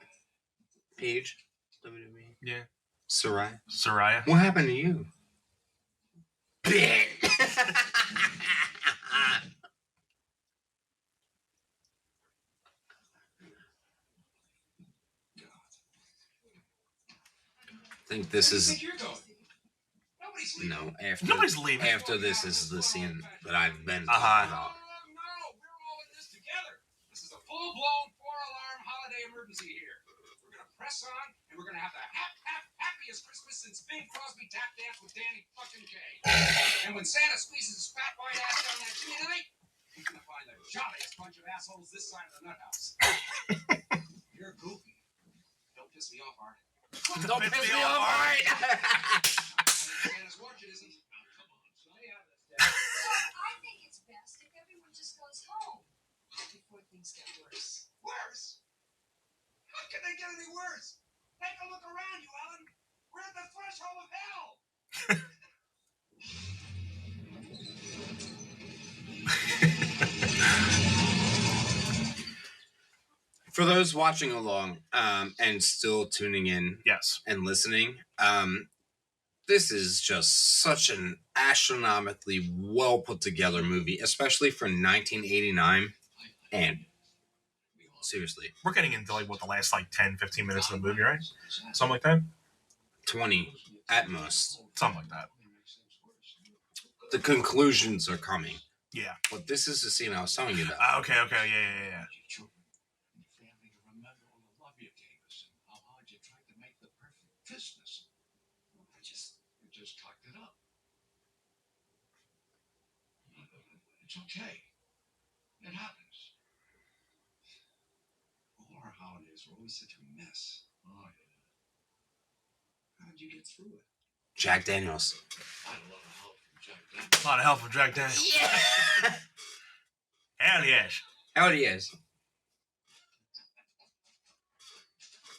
WWE? Yeah. Soraya? Soraya. What happened to you? I think this Where do you is think you're going? Nobody's leaving. no after Nobody's leaving. after this is the scene that I've been Uh-huh. talking about. No, we're all in this together. This is a full-blown 4-alarm holiday emergency here. We're gonna press on, and we're gonna have the happiest Christmas since Bing Crosby tap danced with Danny fucking Kaye. And when Santa squeezes his fat white ass down that chimney tonight, he's gonna find the jolliest bunch of assholes this side of the nut house. You're goofy. Don't piss me off, Art. Don't piss me off, alright. Santa's watch it isn't. Oh, come on, son. Yeah, that's I think it's best if everyone just goes home before things get worse. worse. How can they get any worse? Take a look around you, Ellen. We're at the threshold of hell. For those watching along and still tuning in Yes. and listening, this is just such an astronomically well put together movie, especially for 1989. And seriously, We're getting into like what the last like 10, 15 minutes of the movie, right? Something like that. 20 at most. Something like that. The conclusions are coming. Yeah. But this is the scene I was telling you about. Okay. Yeah. Children and family to remember all the love you gave us and how hard you tried to make the perfect Christmas. You just talked it up. It's okay. It happens. All our holidays were always such a mess. Oh yeah. How did you get through it? Jack Daniels. I had a lot of help from Jack Daniels. A lot of help from Jack Daniels. Yeah. Hell yes. Howdy is.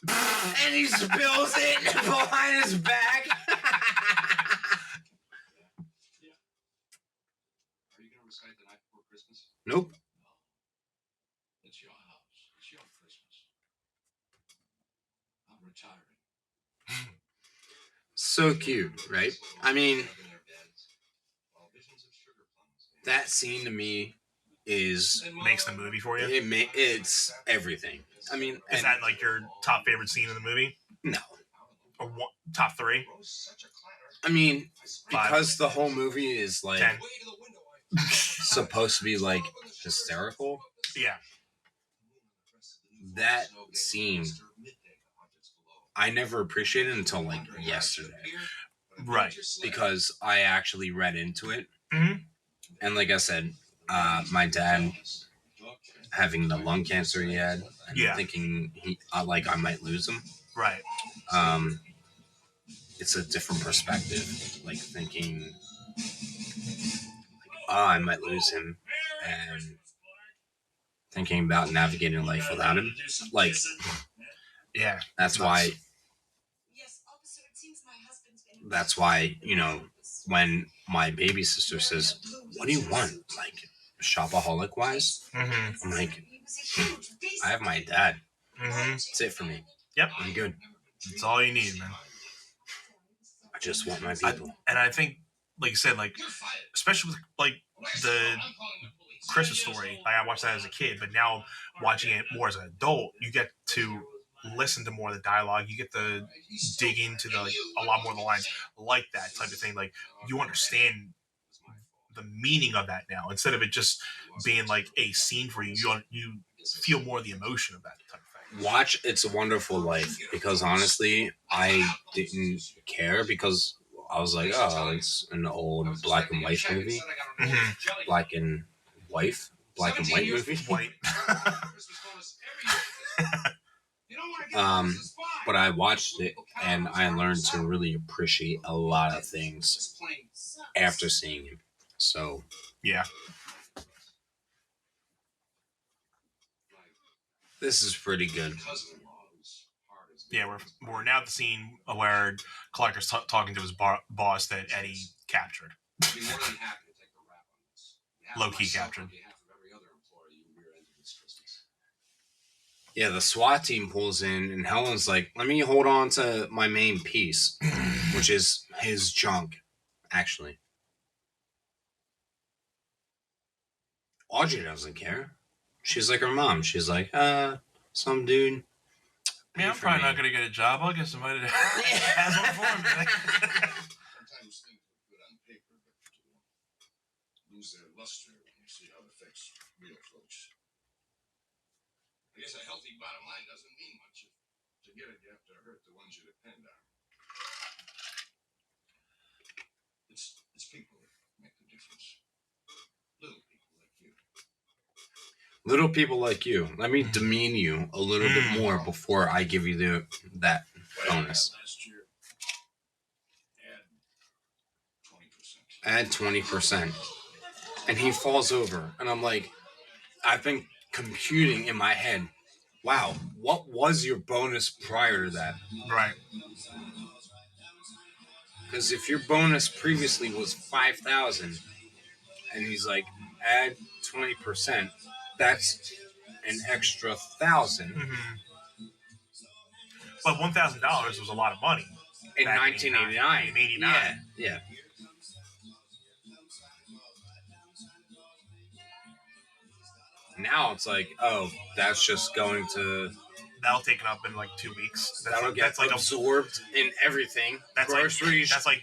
And he spills it behind his back. Are you gonna recite the night before Christmas? Nope. No. It's your house. It's your Christmas. I'm retiring. So cute, right? I mean, that scene to me is Makes the movie for you. it's everything. I mean, Is and that like your top favorite scene in the movie? no. Or one, top 3? I mean, Five. because the whole movie is like 10. supposed to be like hysterical. Yeah. That scene I never appreciated until like yesterday Right. because I actually read into it. Mhm. And like I said, my dad having the lung cancer he had, and Yeah. thinking I might lose him. Right. It's a different perspective, like thinking, I might lose him, and thinking about navigating life without him. Like, Yeah. that's why. Yes, officer, it seems my husband's been. That's why, when my baby sister says, "What do you want?" Like, shopaholic wise, Mm-hmm. I'm like, I have my dad. Mm-hmm. That's it for me. Yep. I'm good. It's all you need, man. I just want my people. And I think, like you said, like especially with like the Christmas Story, like I watched that as a kid, but now watching it more as an adult, you get to listen to more of the dialogue. You get to dig into a lot more of the lines, like that type of thing. Like you understand the meaning of that now, instead of it just being like a scene for you. You feel more of the emotion of that type of thing. Watch It's a Wonderful Life, because honestly, I didn't care, because I was like, oh, it's an old black and white movie. Mhm. Black and black and 17 white years movie. White. Christmas bonus every year. You don't want to get bonuses, fine. But I watched it and I learned to really appreciate a lot of things Just plain after seeing it. So Yeah. this is pretty good. cousin-in-law who's hard as Yeah, we're now at the scene where Clark is talking to his boss that Eddie captured. I'd be more than happy to take the rap on this. Low-key Myself captured. On behalf of every other employee you rear-ended this Christmas. Yeah, the SWAT team pulls in and Helen's like, let me hold on to my main piece, which is his junk, actually. Audrey doesn't care. She's like her mom. She's like, some dude. Man, I'm probably not gonna get a job. I'll get somebody that has one for me. Sometimes things look good on paper, but lose their luster when you see how it affects real folks. I guess a healthy bottom line doesn't mean much. To get it, you have to hurt the ones you depend on. It's people that make the difference. Little people like you. Little people like you. Let me demean you a little bit more before I give you that bonus. Last year, add 20%. Add 20%. And he falls over. And I'm like, I've been computing in my head, wow, what was your bonus prior to that? Right. Because if your bonus previously was 5,000, and he's like, add 20%, that's an extra 1,000 Mm-hmm. But $1,000 was a lot of money in back 1989. In 89. Yeah. Now it's like, oh, that's just going to That'll take it up in like 2 weeks. that'll get like absorbed in everything. that's Groceries. like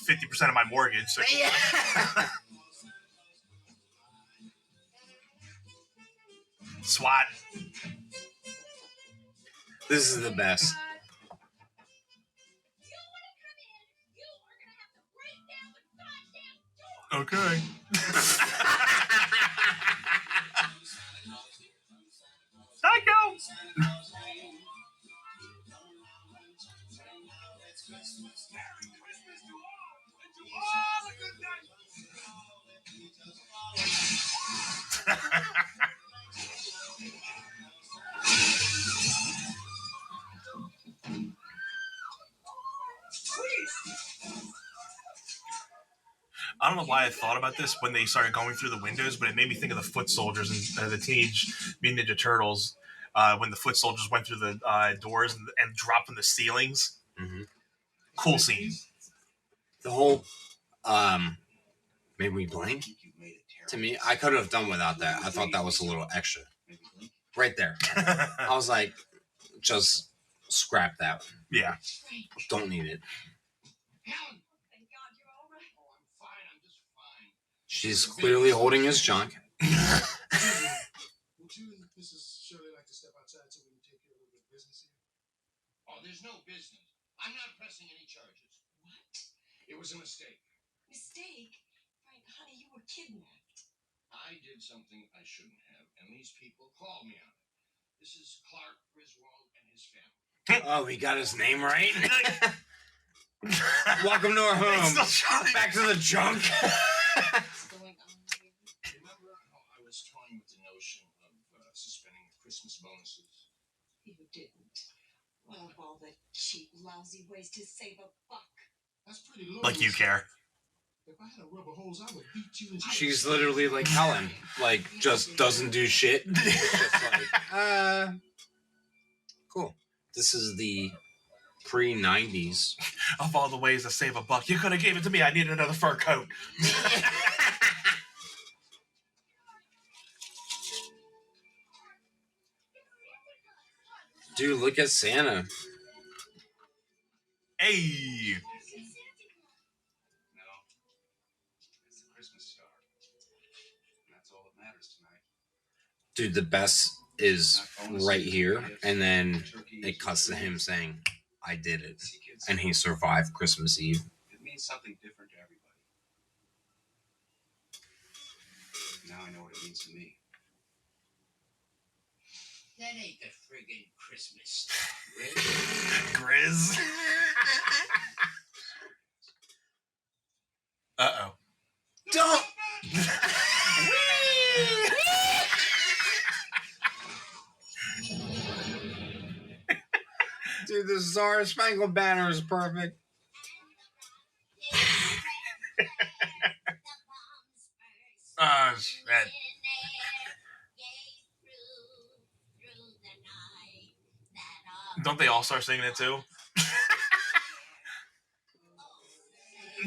50% of my mortgage. So. SWAT. This is the best. Okay. Psycho. I don't know why I thought about this when they started going through the windows, but it made me think of the foot soldiers and the Teenage Mutant Ninja Turtles when the foot soldiers went through the doors and dropped from the ceilings. Mm-hmm. Cool scene. The whole made me blink. To me, I could have done without that. I thought that was a little extra. Right there. I was like, just scrap that. Yeah. Don't need it. Helen! Thank God you're all right. Oh, I'm fine. I'm just fine. She's clearly holding his junk. Would you and Mrs. Shirley like to step outside so we can take care of a little bit of business here? Oh, there's no business. I'm not pressing any charges. What? It was a mistake. Mistake? Frank, honey, you were kidnapped. I did something I shouldn't have, and these people called me on it. This is Clark Griswold and his family. Oh, he got his name right. Welcome to our home. Back to the junk. What's going on here? Remember how I was toying with the notion of suspending Christmas bonuses? You didn't. Well, of all the cheap, lousy ways to save a buck. That's pretty low. Like you care. If I had a rubber hose, I would beat you in shape. She's literally like Helen. Like, just doesn't do shit. Just like, cool. This is the pre-90s. Of all the ways to save a buck, you could have gave it to me. I needed another fur coat. Dude, look at Santa. Hey. No. It's the Christmas star. And that's all that matters tonight. Dude, the best is right here. And then it cuts to him saying, I did it. See, kids, And he survived Christmas Eve. it means something different to everybody. Now I know what it means to me. That ain't the friggin' Christmas stuff, Rick. Grizz. Uh-oh. Don't. Dude, the Star Spangled Banner is perfect. That, don't they all start singing it too?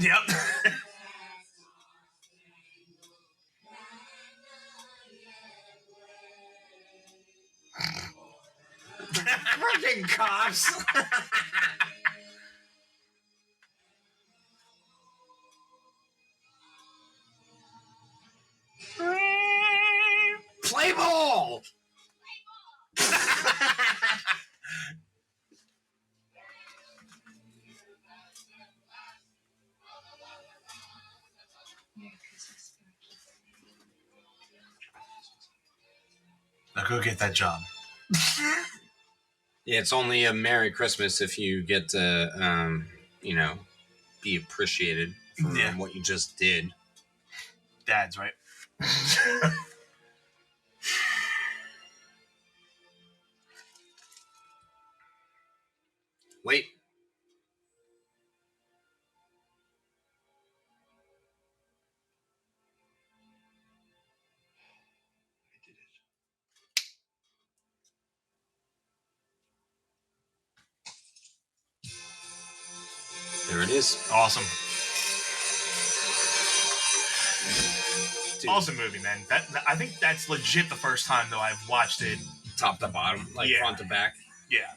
Yep. Freaking cops. Play ball. Merry Christmas, Now go get that job. Yeah, it's only a Merry Christmas if you get to, be appreciated for Yeah. what you just did. Dads, right? Wait. I did it. There it is. Awesome. Dude, Awesome movie, man. I think that's legit the first time though I've watched it. top to bottom, like Yeah. front to back. Yeah.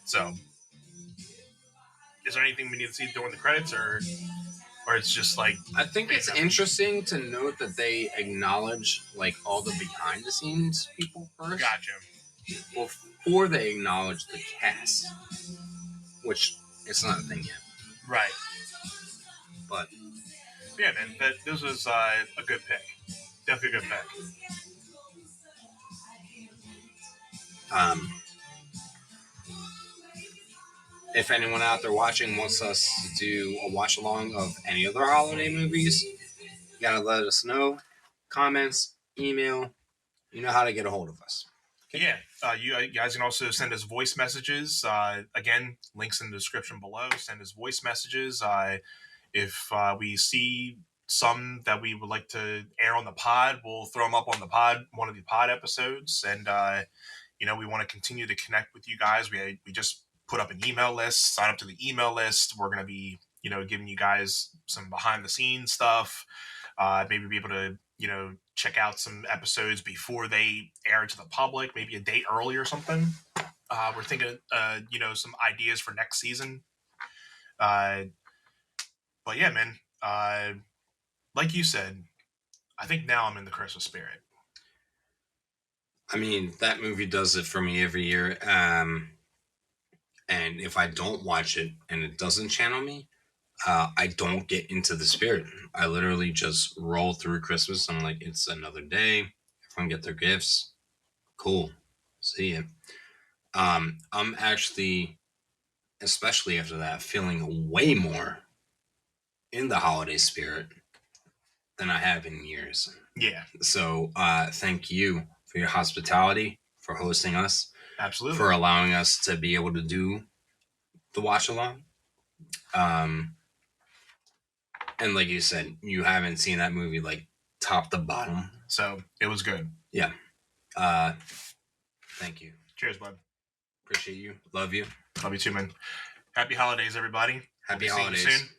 So, is there anything we need to see during the credits, or it's just like I think it's interesting to note that they acknowledge like all the behind the scenes people first gotcha? before they acknowledge the cast, which it's not a thing yet. Right. But Yeah, man. This was a good pick. Definitely a good pick. if anyone out there watching wants us to do a watch along of any other holiday movies, you gotta let us know. Comments, email. You know how to get a hold of us. Yeah, you guys can also send us voice messages. Again, links in the description below. Send us voice messages. If we see some that we would like to air on the pod, we'll throw them up on the pod, one of the pod episodes. And, we want to continue to connect with you guys. We just put up an email list. Sign up to the email list. We're going to be, giving you guys some behind the scenes stuff. Maybe be able to, check out some episodes before they air to the public, maybe a date early or something. We're thinking, some ideas for next season. But yeah, man, like you said, I think now I'm in the Christmas spirit. I mean, that movie does it for me every year. And if I don't watch it and it doesn't channel me, I don't get into the spirit. I literally just roll through Christmas. I'm like, it's another day. Everyone get their gifts. Cool. See ya. I'm actually, especially after that, feeling way more in the holiday spirit than I have in years. Yeah, So thank you for your hospitality, for hosting us, absolutely. for allowing us to be able to do the watch along. And like you said, you haven't seen that movie like top to bottom. So it was good. Yeah. Thank you. Cheers, bud. Appreciate you. Love you. Love you too, man. Happy holidays, everybody. Happy We'll be seeing you holidays. soon.